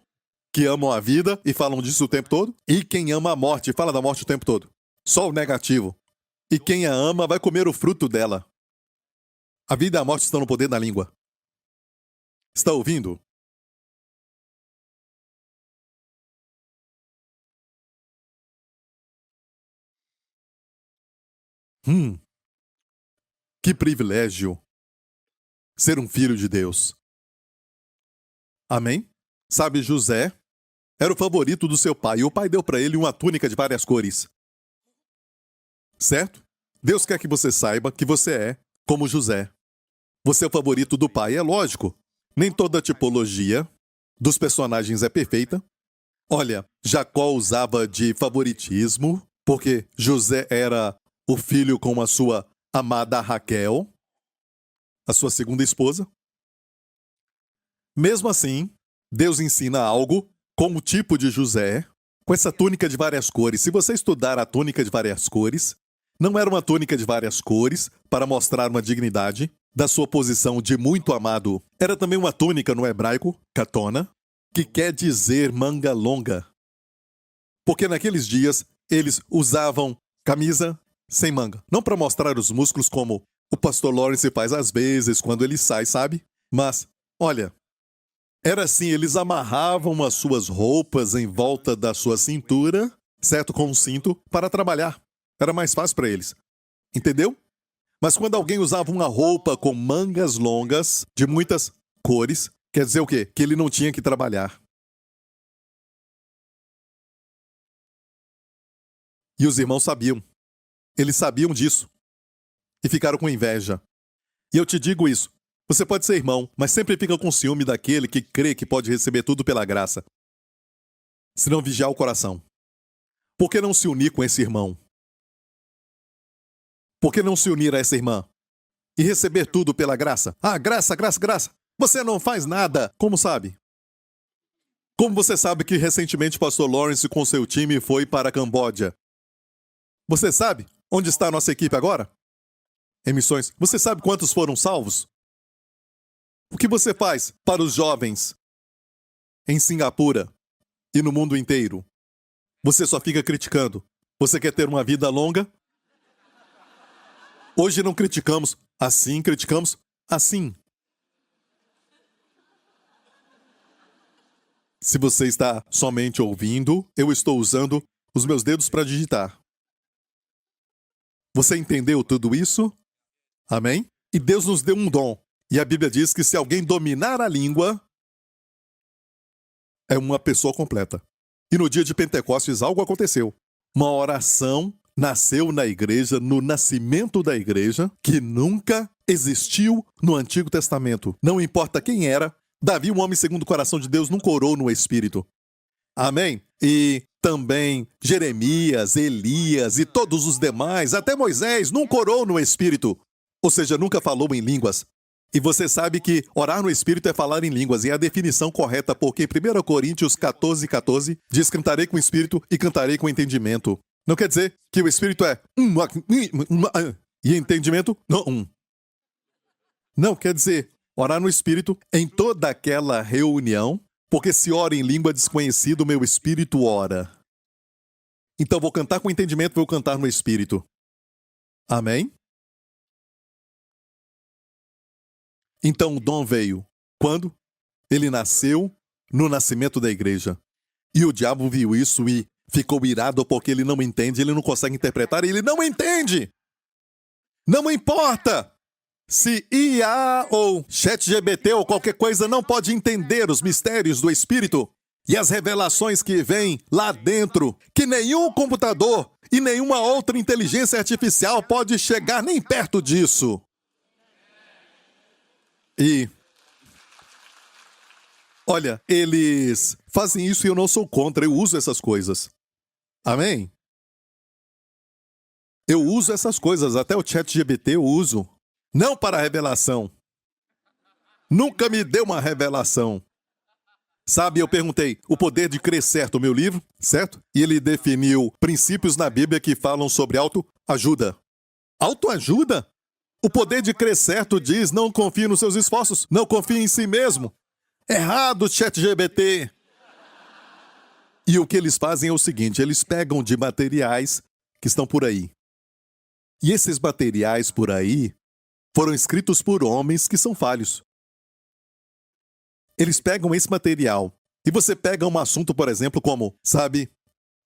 a vida e falam disso o tempo todo, e quem ama a morte, fala da morte o tempo todo. Só o negativo. E quem a ama vai comer o fruto dela. A vida e a morte estão no poder da língua. Está ouvindo? Que privilégio ser um filho de Deus. Amém? Sabe, José era o favorito do seu pai, e o pai deu para ele uma túnica de várias cores. Certo? Deus quer que você saiba que você é como José. Você é o favorito do pai, é lógico. Nem toda tipologia dos personagens é perfeita. Olha, Jacó usava de favoritismo, porque José era o filho com a sua amada Raquel, a sua segunda esposa. Mesmo assim, Deus ensina algo com o tipo de José, com essa túnica de várias cores. Se você estudar a túnica de várias cores, não era uma túnica de várias cores para mostrar uma dignidade da sua posição de muito amado. Era também uma túnica no hebraico, katona, que quer dizer manga longa. Porque naqueles dias eles usavam camisa sem manga. Não para mostrar os músculos como o pastor Lawrence faz às vezes quando ele sai, sabe? Mas, olha, era assim, eles amarravam as suas roupas em volta da sua cintura, certo? Com um cinto, para trabalhar. Era mais fácil para eles. Entendeu? Mas quando alguém usava uma roupa com mangas longas, de muitas cores, quer dizer o quê? Que ele não tinha que trabalhar. E os irmãos sabiam. Eles sabiam disso. E ficaram com inveja. E eu te digo isso. Você pode ser irmão, mas sempre fica com ciúme daquele que crê que pode receber tudo pela graça. Se não vigiar o coração. Por que não se unir com esse irmão? Por que não se unir a essa irmã? E receber tudo pela graça? Ah, graça, graça, graça. Você não faz nada. Como sabe? Como você sabe que recentemente o pastor Lawrence com seu time foi para a Camboja? Você sabe onde está a nossa equipe agora? Em missões. Você sabe quantos foram salvos? O que você faz para os jovens em Singapura e no mundo inteiro? Você só fica criticando. Você quer ter uma vida longa? Hoje não criticamos assim, criticamos assim. Se você está somente ouvindo, eu estou usando os meus dedos para digitar. Você entendeu tudo isso? Amém? E Deus nos deu um dom. E a Bíblia diz que se alguém dominar a língua, é uma pessoa completa. E no dia de Pentecostes algo aconteceu. Uma oração nasceu na igreja, no nascimento da igreja, que nunca existiu no Antigo Testamento. Não importa quem era, Davi, um homem segundo o coração de Deus, nunca orou no Espírito. Amém? E também Jeremias, Elias e todos os demais, até Moisés, nunca orou no Espírito. Ou seja, nunca falou em línguas. E você sabe que orar no Espírito é falar em línguas, e é a definição correta, porque em 1 Coríntios 14:14 diz: cantarei com o Espírito e cantarei com entendimento. Não quer dizer que o Espírito é e entendimento não. Não, quer dizer orar no Espírito em toda aquela reunião, porque se ora em língua desconhecida, o meu Espírito ora. Então vou cantar com entendimento, vou cantar no Espírito. Amém? Então o dom veio. Quando? Ele nasceu no nascimento da igreja. E o diabo viu isso e ficou irado porque ele não entende, ele não consegue interpretar, ele não entende! Não importa se IA ou ChatGPT ou qualquer coisa não pode entender os mistérios do Espírito e as revelações que vêm lá dentro, que nenhum computador e nenhuma outra inteligência artificial pode chegar nem perto disso. E, olha, eles fazem isso e eu não sou contra, eu uso essas coisas. Amém? Eu uso essas coisas, até o ChatGPT eu uso. Não para revelação. Nunca me deu uma revelação. Sabe, eu perguntei, O Poder de Crer Certo, o meu livro, certo? E ele definiu princípios na Bíblia que falam sobre autoajuda. Autoajuda? O Poder de Crer Certo diz: não confie nos seus esforços, não confie em si mesmo. Errado, ChatGPT. E o que eles fazem é o seguinte, eles pegam de materiais que estão por aí. E esses materiais por aí foram escritos por homens que são falhos. Eles pegam esse material e você pega um assunto, por exemplo, como, sabe,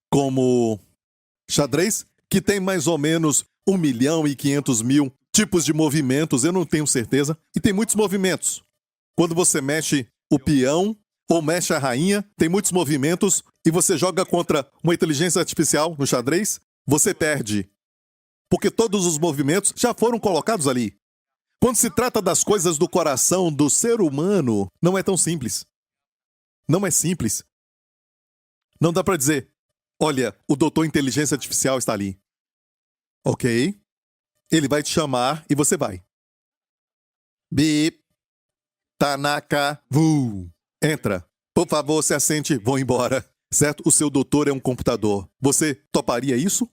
como xadrez, que tem mais ou menos 1.500.000 tipos de movimentos, eu não tenho certeza, e tem muitos movimentos. Quando você mexe o peão ou mexe a rainha, tem muitos movimentos, e você joga contra uma inteligência artificial no xadrez, você perde. Porque todos os movimentos já foram colocados ali. Quando se trata das coisas do coração do ser humano, não é tão simples. Não é simples. Não dá para dizer, olha, o doutor inteligência artificial está ali. Ok? Ele vai te chamar e você vai. Bip. Tanaka. Vu. Entra. Por favor, se assente, vou embora. Certo? O seu doutor é um computador. Você toparia isso?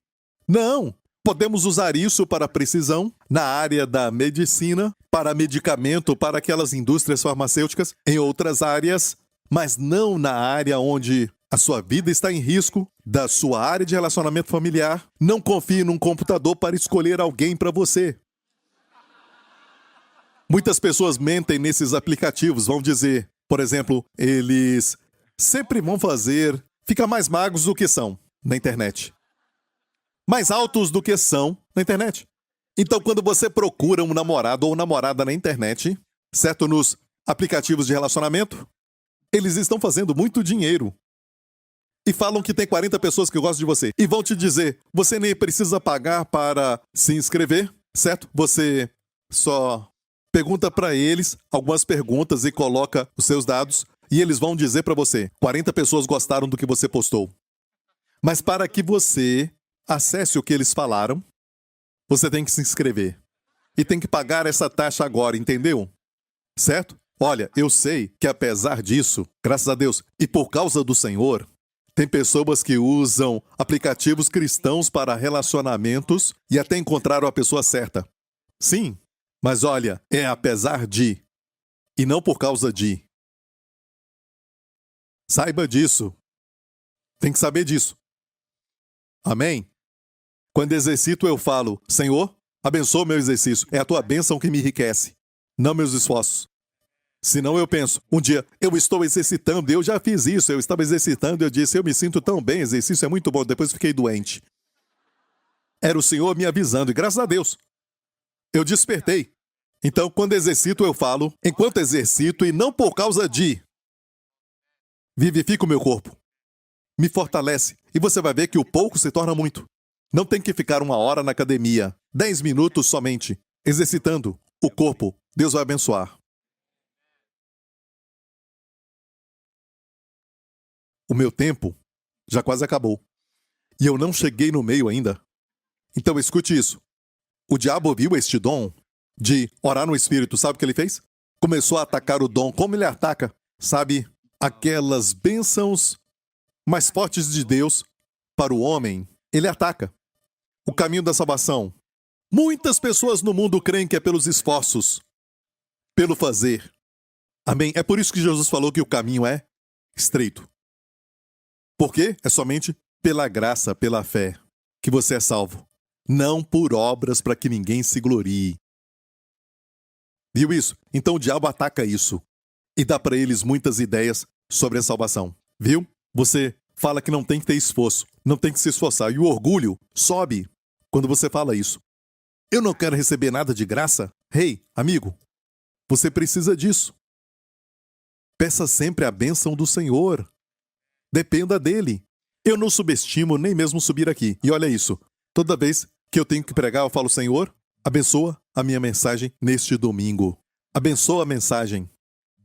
Não! Podemos usar isso para precisão, na área da medicina, para medicamento, para aquelas indústrias farmacêuticas, em outras áreas, mas não na área onde a sua vida está em risco, da sua área de relacionamento familiar. Não confie num computador para escolher alguém para você. Muitas pessoas mentem nesses aplicativos, vão dizer, por exemplo, eles sempre vão ficar mais magros do que são na internet. Mais altos do que são na internet. Então, quando você procura um namorado ou namorada na internet, certo? Nos aplicativos de relacionamento, eles estão fazendo muito dinheiro. E falam que tem 40 pessoas que gostam de você. E vão te dizer, você nem precisa pagar para se inscrever, certo? Você só pergunta para eles algumas perguntas e coloca os seus dados e eles vão dizer para você, 40 pessoas gostaram do que você postou. Mas para que você acesse o que eles falaram, você tem que se inscrever. E tem que pagar essa taxa agora, entendeu? Certo? Olha, eu sei que apesar disso, graças a Deus, e por causa do Senhor, tem pessoas que usam aplicativos cristãos para relacionamentos e até encontraram a pessoa certa. Sim, mas olha, é apesar de, e não por causa de. Saiba disso. Tem que saber disso. Amém? Quando exercito, eu falo, Senhor, abençoa meu exercício. É a tua bênção que me enriquece, não meus esforços. Senão eu penso, um dia, eu estou exercitando, eu já fiz isso, eu estava exercitando, eu disse, eu me sinto tão bem, exercício é muito bom, depois fiquei doente. Era o Senhor me avisando, e graças a Deus, eu despertei. Então, quando exercito, eu falo, enquanto exercito, e não por causa de, vivifico o meu corpo, me fortalece, e você vai ver que o pouco se torna muito. Não tem que ficar 1 hora na academia, 10 minutos somente, exercitando o corpo, Deus vai abençoar. O meu tempo já quase acabou. E eu não cheguei no meio ainda. Então escute isso. O diabo viu este dom de orar no Espírito. Sabe o que ele fez? Começou a atacar o dom. Como ele ataca? Sabe, aquelas bênçãos mais fortes de Deus para o homem. Ele ataca. O caminho da salvação. Muitas pessoas no mundo creem que é pelos esforços. Pelo fazer. Amém? É por isso que Jesus falou que o caminho é estreito. Por quê? É somente pela graça, pela fé, que você é salvo. Não por obras para que ninguém se glorie. Viu isso? Então o diabo ataca isso. E dá para eles muitas ideias sobre a salvação. Viu? Você fala que não tem que ter esforço, não tem que se esforçar. E o orgulho sobe quando você fala isso. Eu não quero receber nada de graça? Hey, amigo, você precisa disso. Peça sempre a bênção do Senhor. Dependa dele. Eu não subestimo nem mesmo subir aqui. E olha isso. Toda vez que eu tenho que pregar, eu falo, Senhor, abençoa a minha mensagem neste domingo. Abençoa a mensagem.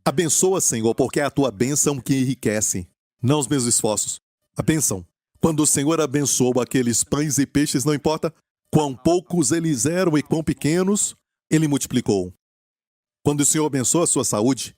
Abençoa, Senhor, porque é a tua bênção que enriquece, não os meus esforços. A bênção. Quando o Senhor abençoou aqueles pães e peixes, não importa quão poucos eles eram e quão pequenos, ele multiplicou. Quando o Senhor abençoa a sua saúde,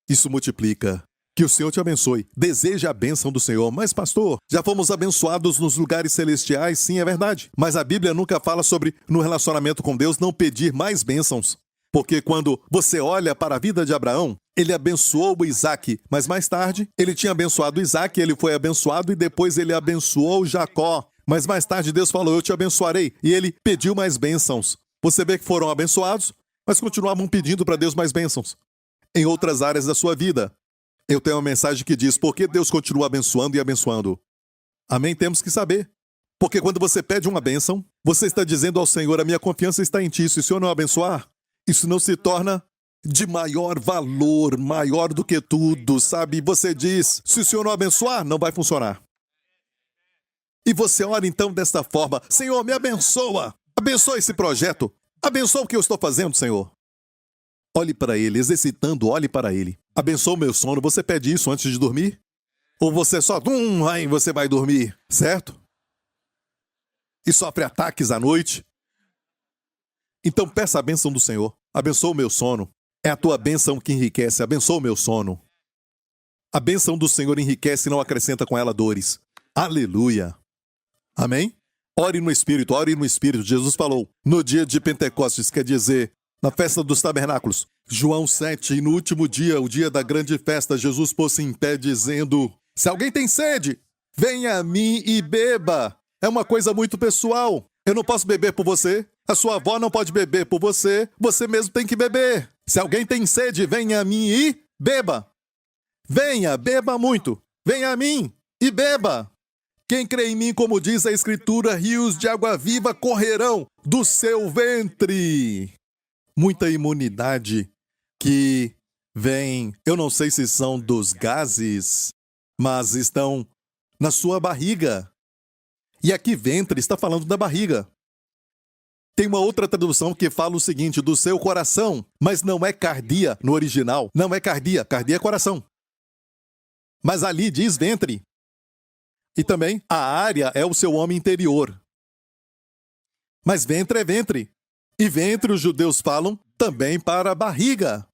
isso multiplica. Que o Senhor te abençoe. Deseja a bênção do Senhor. Mas, pastor, já fomos abençoados nos lugares celestiais? Sim, é verdade. Mas a Bíblia nunca fala sobre, no relacionamento com Deus, não pedir mais bênçãos. Porque quando você olha para a vida de Abraão, ele abençoou o Isaque. Mas mais tarde, ele tinha abençoado o Isaque, ele foi abençoado e depois ele abençoou Jacó. Mas mais tarde Deus falou, eu te abençoarei. E ele pediu mais bênçãos. Você vê que foram abençoados, mas continuavam pedindo para Deus mais bênçãos. Em outras áreas da sua vida. Eu tenho uma mensagem que diz, por que Deus continua abençoando e abençoando? Amém? Temos que saber. Porque quando você pede uma bênção, você está dizendo ao Senhor, a minha confiança está em ti. Se o Senhor não abençoar, isso não se torna de maior valor, maior do que tudo, sabe? Você diz, se o Senhor não abençoar, não vai funcionar. E você ora então desta forma, Senhor, me abençoa. Abençoa esse projeto. Abençoa o que eu estou fazendo, Senhor. Olhe para ele, exercitando, olhe para ele. Abençoa o meu sono. Você pede isso antes de dormir? Ou você só, aí você vai dormir, certo? E sofre ataques à noite? Então peça a bênção do Senhor. Abençoa o meu sono. É a tua bênção que enriquece. Abençoa o meu sono. A bênção do Senhor enriquece e não acrescenta com ela dores. Aleluia. Amém? Ore no Espírito, ore no Espírito. Jesus falou, no dia de Pentecostes, quer dizer, na festa dos tabernáculos. João 7, e no último dia, o dia da grande festa, Jesus pôs-se em pé dizendo, se alguém tem sede, venha a mim e beba. É uma coisa muito pessoal. Eu não posso beber por você. A sua avó não pode beber por você. Você mesmo tem que beber. Se alguém tem sede, venha a mim e beba. Venha, beba muito. Venha a mim e beba. Quem crê em mim, como diz a Escritura, rios de água viva correrão do seu ventre. Muita imunidade que vem, eu não sei se são dos gases, mas estão na sua barriga. E aqui ventre está falando da barriga. Tem uma outra tradução que fala o seguinte, do seu coração, mas não é cardia no original. Não é cardia, cardia é coração. Mas ali diz ventre. E também a área é o seu homem interior. Mas ventre é ventre. E ventre, os judeus falam, também para a barriga.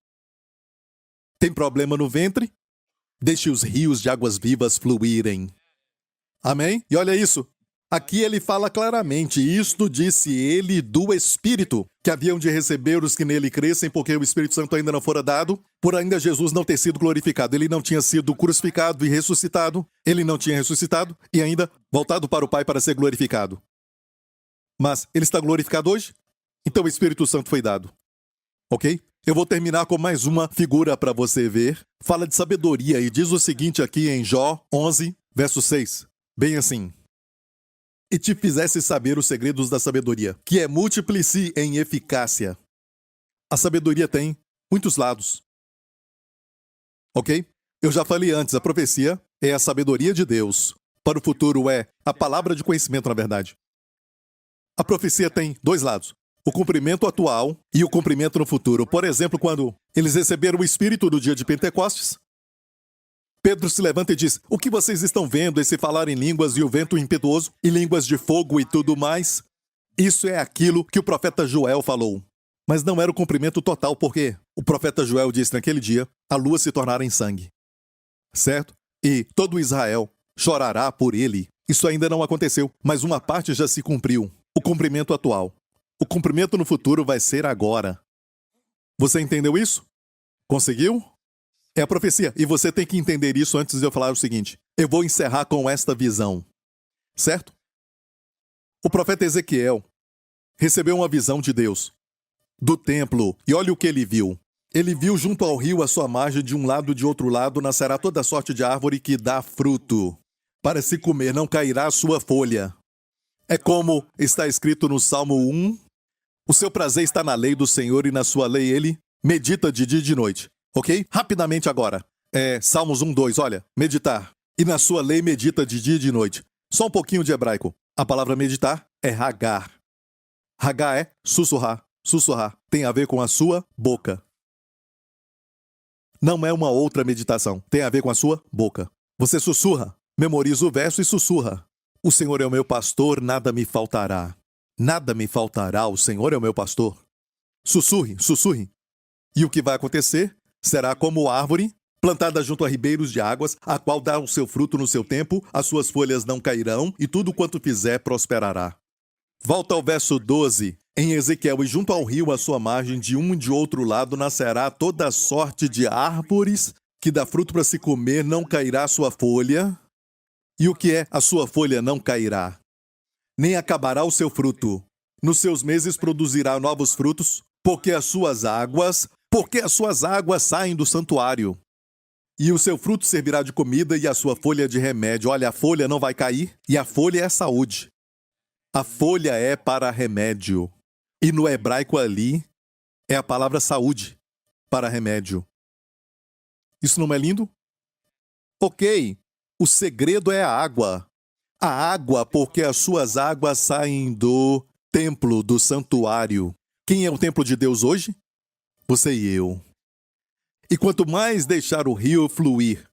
Tem problema no ventre? Deixe os rios de águas vivas fluírem. Amém? E olha isso. Aqui ele fala claramente, isto disse ele do Espírito, que haviam de receber os que nele crescem, porque o Espírito Santo ainda não fora dado, por ainda Jesus não ter sido glorificado. Ele não tinha sido crucificado e ressuscitado, ele não tinha ressuscitado e ainda voltado para o Pai para ser glorificado. Mas ele está glorificado hoje? Então o Espírito Santo foi dado. Ok? Eu vou terminar com mais uma figura para você ver. Fala de sabedoria e diz o seguinte aqui em Jó 11, verso 6. Bem assim. E te fizesse saber os segredos da sabedoria, que é múltiplice em eficácia. A sabedoria tem muitos lados. Ok? Eu já falei antes, a profecia é a sabedoria de Deus. Para o futuro é a palavra de conhecimento, na verdade. A profecia tem dois lados. O cumprimento atual e o cumprimento no futuro. Por exemplo, quando eles receberam o Espírito do dia de Pentecostes, Pedro se levanta e diz, o que vocês estão vendo, esse falar em línguas e o vento impetuoso, e línguas de fogo e tudo mais? Isso é aquilo que o profeta Joel falou. Mas não era o cumprimento total, porque o profeta Joel disse naquele dia, a lua se tornará em sangue. Certo? E todo Israel chorará por ele. Isso ainda não aconteceu, mas uma parte já se cumpriu. O cumprimento atual. O cumprimento no futuro vai ser agora. Você entendeu isso? Conseguiu? É a profecia. E você tem que entender isso antes de eu falar o seguinte. Eu vou encerrar com esta visão. Certo? O profeta Ezequiel recebeu uma visão de Deus. Do templo. E olha o que ele viu. Ele viu junto ao rio à sua margem, de um lado e de outro lado, nascerá toda sorte de árvore que dá fruto. Para se comer, não cairá a sua folha. É como está escrito no Salmo 1. O seu prazer está na lei do Senhor e na sua lei ele medita de dia e de noite. Ok? Rapidamente agora. Salmos 1, 2, olha. Meditar. E na sua lei medita de dia e de noite. Só um pouquinho de hebraico. A palavra meditar é hagar. Hagar é sussurrar. Sussurrar. Tem a ver com a sua boca. Não é uma outra meditação. Tem a ver com a sua boca. Você sussurra. Memoriza o verso e sussurra. O Senhor é o meu pastor, nada me faltará. Nada me faltará, o Senhor é o meu pastor. Sussurre, sussurre. E o que vai acontecer? Será como árvore, plantada junto a ribeiros de águas, a qual dá o seu fruto no seu tempo, as suas folhas não cairão, e tudo quanto fizer prosperará. Volta ao verso 12. Em Ezequiel, e junto ao rio, à sua margem, de um e de outro lado, nascerá toda sorte de árvores, que dá fruto para se comer, não cairá a sua folha. E o que é? A sua folha não cairá. Nem acabará o seu fruto. Nos seus meses produzirá novos frutos, porque as suas águas saem do santuário. E o seu fruto servirá de comida e a sua folha de remédio. Olha, a folha não vai cair e a folha é saúde. A folha é para remédio. E no hebraico ali é a palavra saúde para remédio. Isso não é lindo? Ok, o segredo é a água. A água, porque as suas águas saem do templo, do santuário. Quem é o templo de Deus hoje? Você e eu. E quanto mais deixar o rio fluir,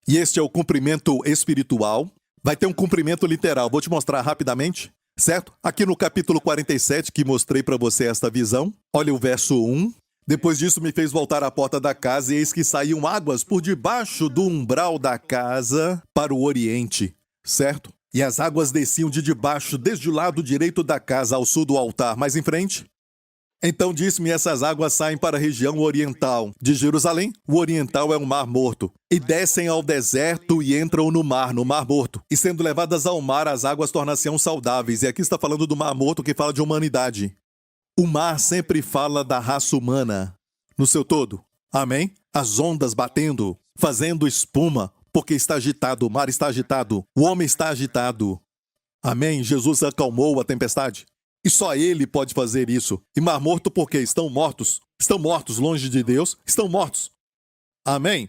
e este é o cumprimento espiritual, vai ter um cumprimento literal. Vou te mostrar rapidamente, certo? Aqui no capítulo 47, que mostrei para você esta visão, olha o verso 1. Depois disso, me fez voltar à porta da casa, e eis que saíam águas por debaixo do umbral da casa para o oriente, certo? E as águas desciam de debaixo, desde o lado direito da casa ao sul do altar. Mais em frente. Então disse-me: essas águas saem para a região oriental de Jerusalém. O oriental é o Mar Morto. E descem ao deserto e entram no Mar Morto. E sendo levadas ao mar, as águas tornar-se-ão saudáveis. E aqui está falando do Mar Morto, que fala de humanidade. O mar sempre fala da raça humana, no seu todo. Amém? As ondas batendo, fazendo espuma, porque está agitado, o mar está agitado, o homem está agitado. Amém? Jesus acalmou a tempestade. E só Ele pode fazer isso. E Mar Morto porque estão mortos. Estão mortos longe de Deus. Estão mortos. Amém?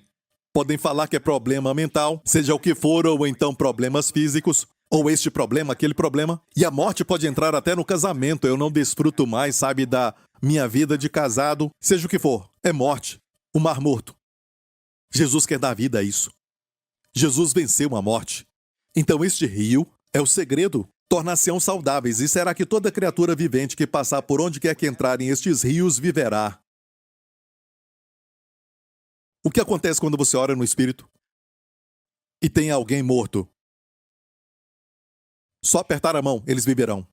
Podem falar que é problema mental, seja o que for, ou então problemas físicos, ou este problema, aquele problema. E a morte pode entrar até no casamento. Eu não desfruto mais, sabe, da minha vida de casado. Seja o que for, é morte. O Mar Morto. Jesus quer dar vida a isso. Jesus venceu a morte. Então este rio é o segredo. Tornar-se-ão saudáveis, e será que toda criatura vivente que passar por onde quer que entrarem estes rios viverá. O que acontece quando você ora no Espírito e tem alguém morto? Só apertar a mão, eles viverão.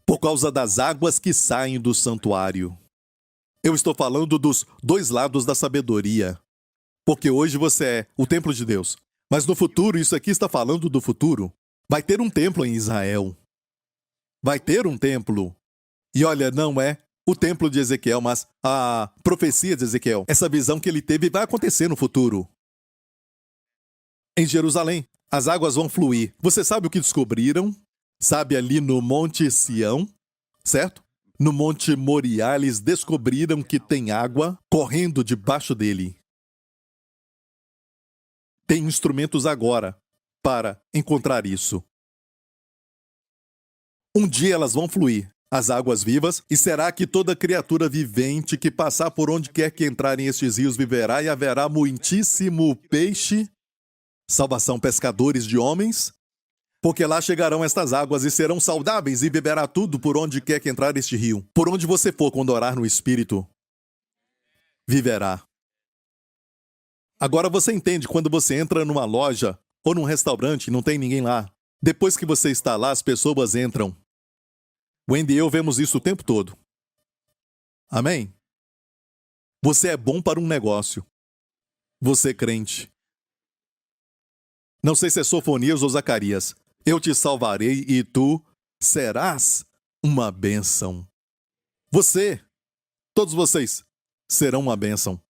Por causa das águas que saem do santuário. Eu estou falando dos dois lados da sabedoria. Porque hoje você é o templo de Deus. Mas no futuro, isso aqui está falando do futuro. Vai ter um templo em Israel. Vai ter um templo. E olha, não é o templo de Ezequiel, mas a profecia de Ezequiel. Essa visão que ele teve vai acontecer no futuro. Em Jerusalém, as águas vão fluir. Você sabe o que descobriram? Sabe, ali no Monte Sião, certo? No Monte Moriá, eles descobriram que tem água correndo debaixo dele. Tem instrumentos agora para encontrar isso. Um dia elas vão fluir, as águas vivas, e será que toda criatura vivente que passar por onde quer que entrarem estes rios viverá, e haverá muitíssimo peixe? Salvação, pescadores de homens? Porque lá chegarão estas águas e serão saudáveis, e beberá tudo por onde quer que entrar este rio. Por onde você for quando orar no Espírito, viverá. Agora você entende quando você entra numa loja ou num restaurante e não tem ninguém lá. Depois que você está lá, as pessoas entram. Wendy e eu vemos isso o tempo todo. Amém? Você é bom para um negócio. Você é crente. Não sei se é Sofonias ou Zacarias. Eu te salvarei e tu serás uma bênção. Você, todos vocês, serão uma bênção.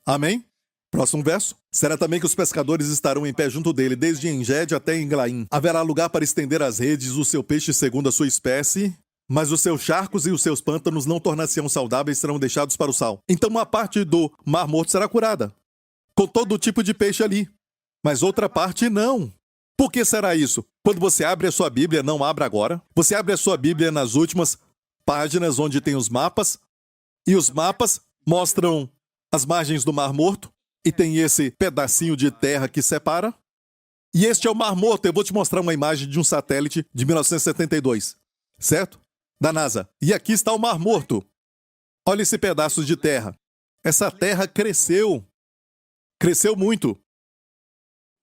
Amém? Próximo verso. Será também que os pescadores estarão em pé junto dele, desde Engede até Englaim. Haverá lugar para estender as redes, o seu peixe segundo a sua espécie, mas os seus charcos e os seus pântanos não tornar-se-ão saudáveis, serão deixados para o sal. Então uma parte do Mar Morto será curada, com todo tipo de peixe ali, mas outra parte não. Por que será isso? Quando você abre a sua Bíblia, não abra agora. Você abre a sua Bíblia nas últimas páginas onde tem os mapas, e os mapas mostram as margens do Mar Morto, e tem esse pedacinho de terra que separa. E este é o Mar Morto. Eu vou te mostrar uma imagem de um satélite de 1972, certo? Da NASA. E aqui está o Mar Morto. Olha esse pedaço de terra. Essa terra cresceu. Cresceu muito.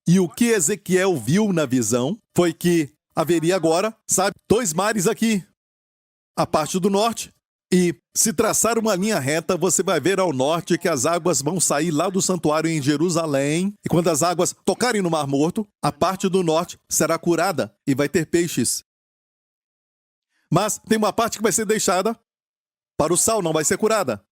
E o que Ezequiel viu na visão foi que haveria agora, sabe, dois mares aqui. A parte do norte. E se traçar uma linha reta, você vai ver ao norte que as águas vão sair lá do santuário em Jerusalém. E quando as águas tocarem no Mar Morto, a parte do norte será curada e vai ter peixes. Mas tem uma parte que vai ser deixada para o sal, não vai ser curada.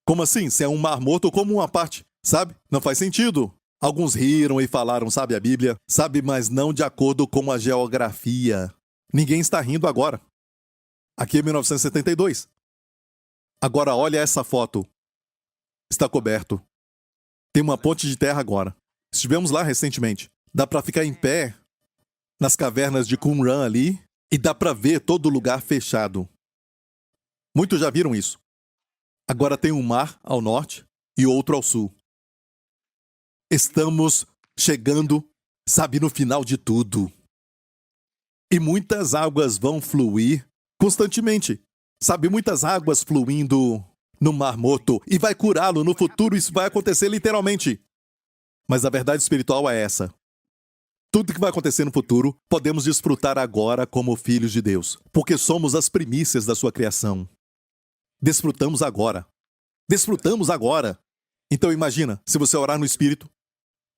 Como assim? Se é um Mar Morto, como uma parte, sabe? Não faz sentido. Alguns riram e falaram, sabe a Bíblia? Sabe, mas não de acordo com a geografia. Ninguém está rindo agora. Aqui é 1972. Agora olha essa foto. Está coberto. Tem uma ponte de terra agora. Estivemos lá recentemente. Dá para ficar em pé nas cavernas de Qumran ali e dá para ver todo o lugar fechado. Muitos já viram isso. Agora tem um mar ao norte e outro ao sul. Estamos chegando, sabe, no final de tudo. E muitas águas vão fluir constantemente. Sabe, muitas águas fluindo no Mar Morto e vai curá-lo no futuro. Isso vai acontecer literalmente. Mas a verdade espiritual é essa. Tudo que vai acontecer no futuro, podemos desfrutar agora como filhos de Deus, porque somos as primícias da sua criação. Desfrutamos agora. Desfrutamos agora. Então imagina, se você orar no Espírito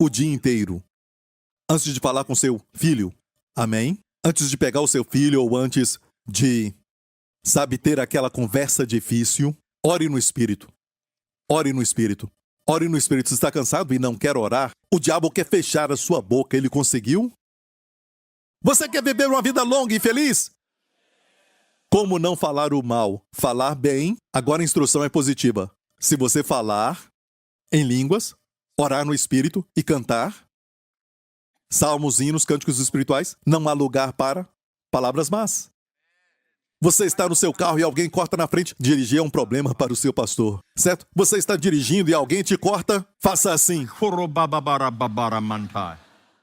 o dia inteiro, antes de falar com seu filho, amém? Antes de pegar o seu filho ou antes de, ter aquela conversa difícil, ore no Espírito. Ore no Espírito. Ore no Espírito. Se está cansado e não quer orar, o diabo quer fechar a sua boca. Ele conseguiu? Você quer viver uma vida longa e feliz? Como não falar o mal? Falar bem. Agora a instrução é positiva. Se você falar em línguas, orar no Espírito e cantar, salmos, hinos, cânticos espirituais, não há lugar para palavras más. Você está no seu carro e alguém corta na frente. Dirigir é um problema para o seu pastor, certo? Você está dirigindo e alguém te corta. Faça assim.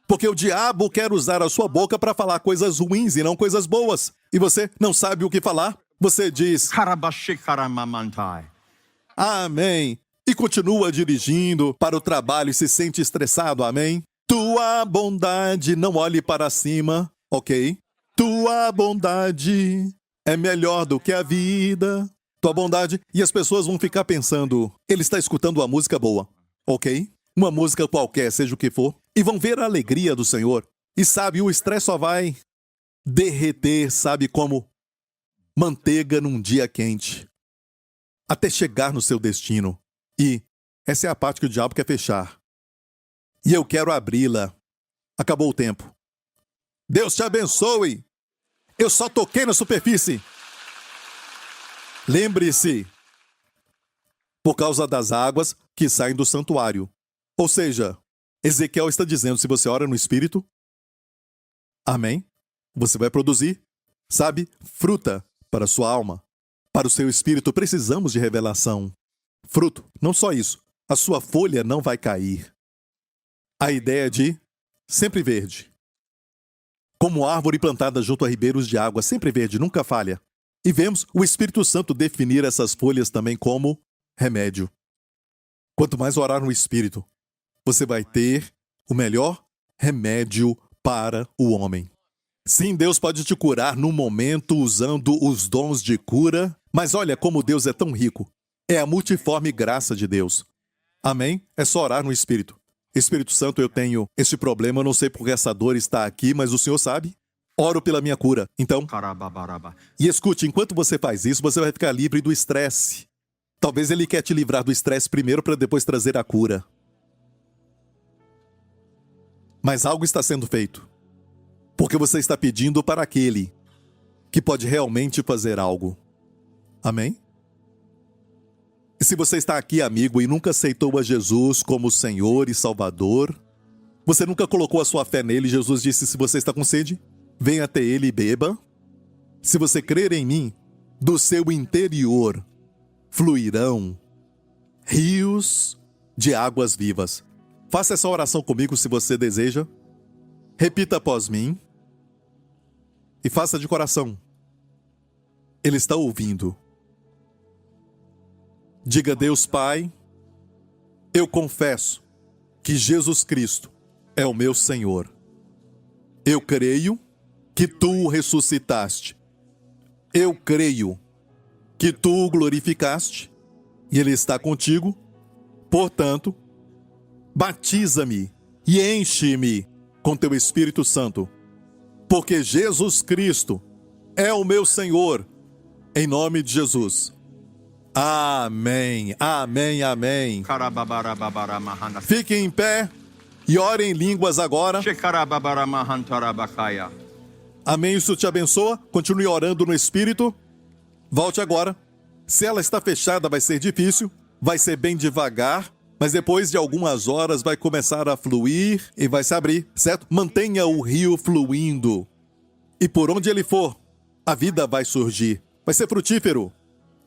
Porque o diabo quer usar a sua boca para falar coisas ruins e não coisas boas. E você não sabe o que falar. Você diz amém. E continua dirigindo para o trabalho e se sente estressado. Amém. Tua bondade, não olhe para cima. Ok? Tua bondade é melhor do que a vida. Tua bondade. E as pessoas vão ficar pensando, ele está escutando uma música boa. Ok? Uma música qualquer, seja o que for. E vão ver a alegria do Senhor. E sabe, o estresse só vai derreter, sabe, como manteiga num dia quente. Até chegar no seu destino. E essa é a parte que o diabo quer fechar. E eu quero abri-la. Acabou o tempo. Deus te abençoe. Eu só toquei na superfície. Lembre-se, por causa das águas que saem do santuário. Ou seja, Ezequiel está dizendo, se você ora no Espírito, amém, você vai produzir, fruta para a sua alma. Para o seu espírito, precisamos de revelação. Fruto, não só isso, a sua folha não vai cair. A ideia de sempre verde. Como árvore plantada junto a ribeiros de água, sempre verde, nunca falha. E vemos o Espírito Santo definir essas folhas também como remédio. Quanto mais orar no Espírito, você vai ter o melhor remédio para o homem. Sim, Deus pode te curar num momento usando os dons de cura, mas olha como Deus é tão rico. É a multiforme graça de Deus. Amém? É só orar no Espírito. Espírito Santo, eu tenho este problema, eu não sei porque essa dor está aqui, mas o Senhor sabe. Oro pela minha cura. Então, e escute, enquanto você faz isso, você vai ficar livre do estresse. Talvez Ele quer te livrar do estresse primeiro para depois trazer a cura. Mas algo está sendo feito. Porque você está pedindo para aquele que pode realmente fazer algo. Amém? E se você está aqui, amigo, e nunca aceitou a Jesus como Senhor e Salvador, você nunca colocou a sua fé nele, Jesus disse, se você está com sede, venha até ele e beba. Se você crer em mim, do seu interior fluirão rios de águas vivas. Faça essa oração comigo se você deseja. Repita após mim. E faça de coração. Ele está ouvindo. Diga, Deus Pai, eu confesso que Jesus Cristo é o meu Senhor. Eu creio que Tu o ressuscitaste. Eu creio que Tu o glorificaste e Ele está contigo. Portanto, batiza-me e enche-me com Teu Espírito Santo, porque Jesus Cristo é o meu Senhor, em nome de Jesus. Amém, amém, amém. Fiquem em pé e orem em línguas agora. Amém, isso te abençoa. Continue orando no Espírito. Volte agora. Se ela está fechada, vai ser difícil. Vai ser bem devagar. Mas depois de algumas horas vai começar a fluir e vai se abrir, certo? Mantenha o rio fluindo. E por onde ele for, a vida vai surgir. Vai ser frutífero.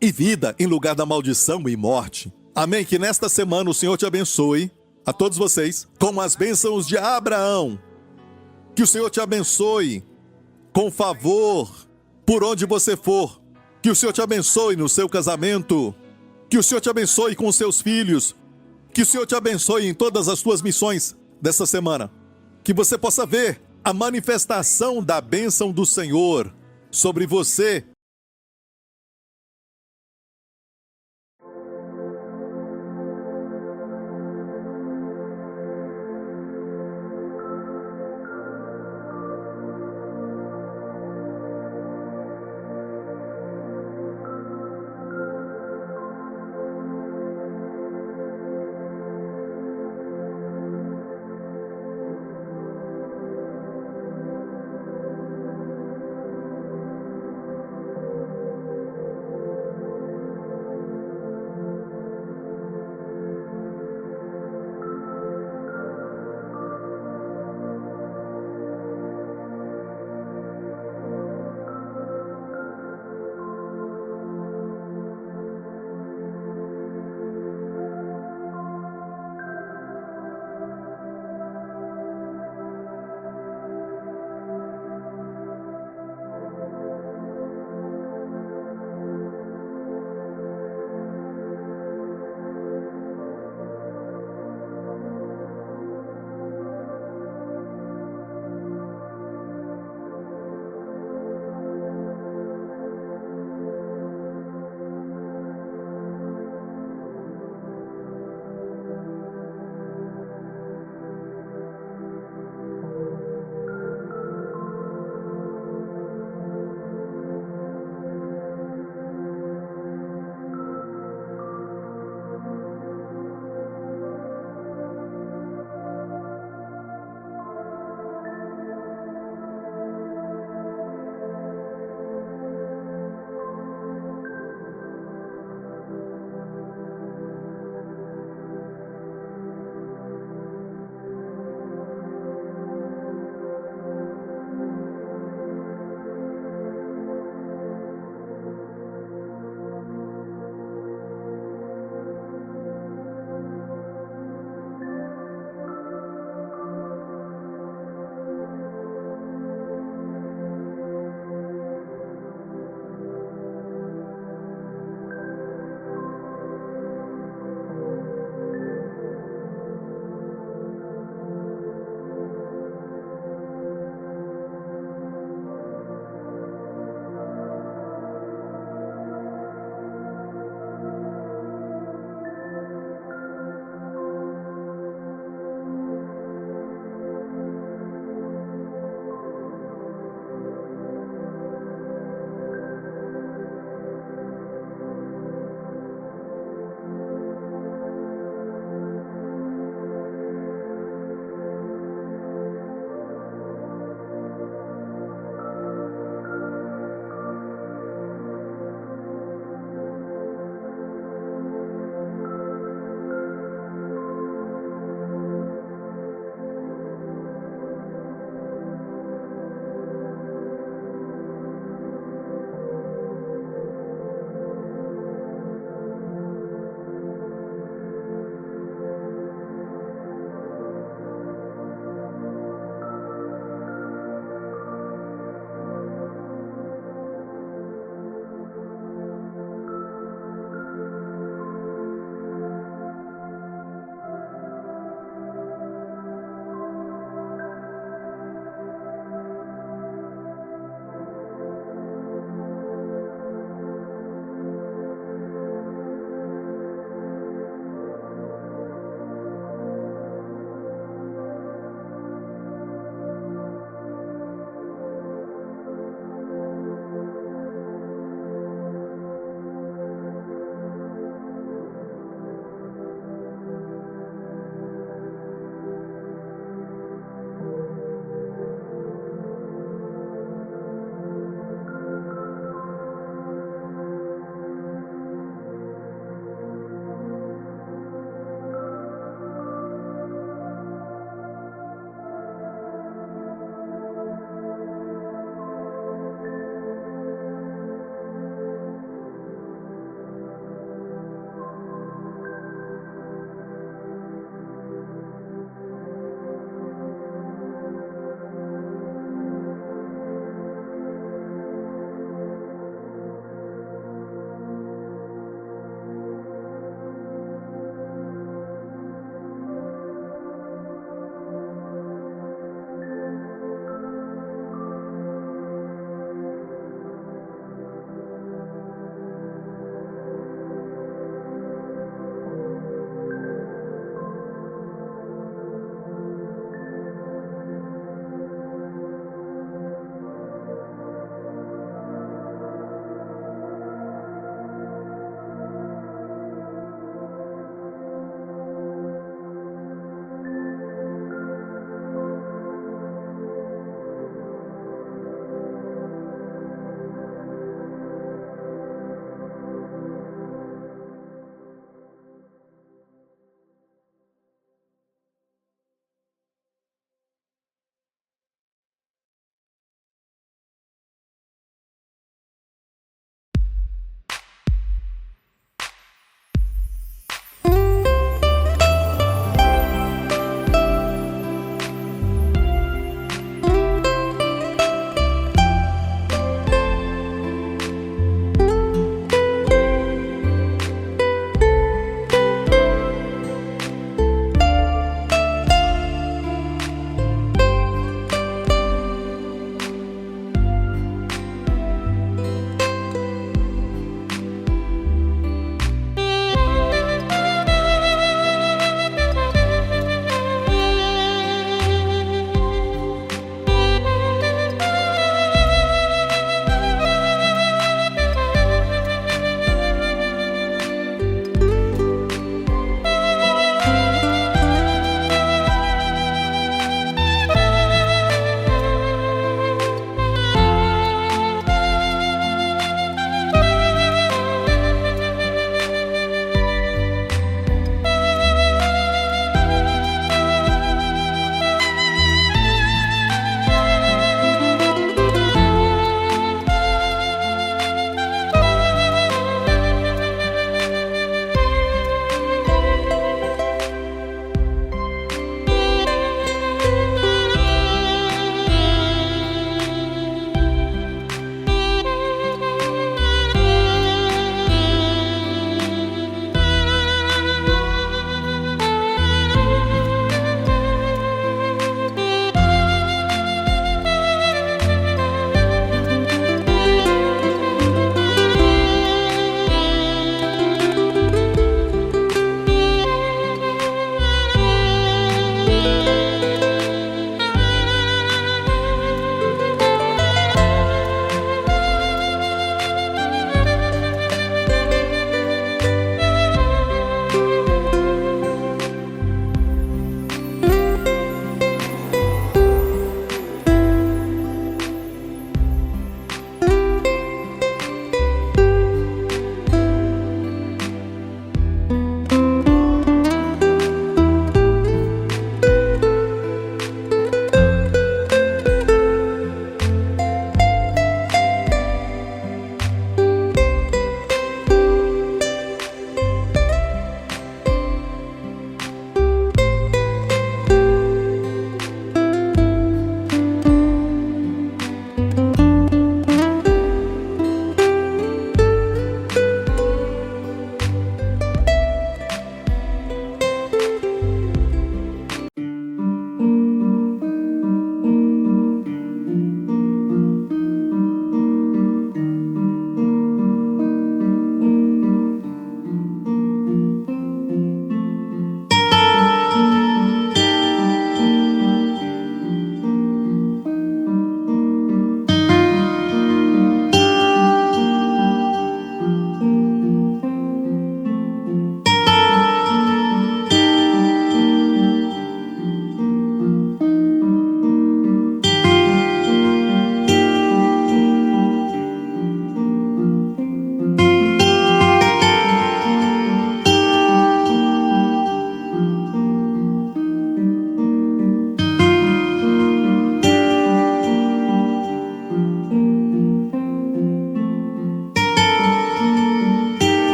E vida em lugar da maldição e morte. Amém? Que nesta semana o Senhor te abençoe, a todos vocês, com as bênçãos de Abraão. Que o Senhor te abençoe com favor por onde você for. Que o Senhor te abençoe no seu casamento. Que o Senhor te abençoe com os seus filhos. Que o Senhor te abençoe em todas as tuas missões dessa semana. Que você possa ver a manifestação da bênção do Senhor sobre você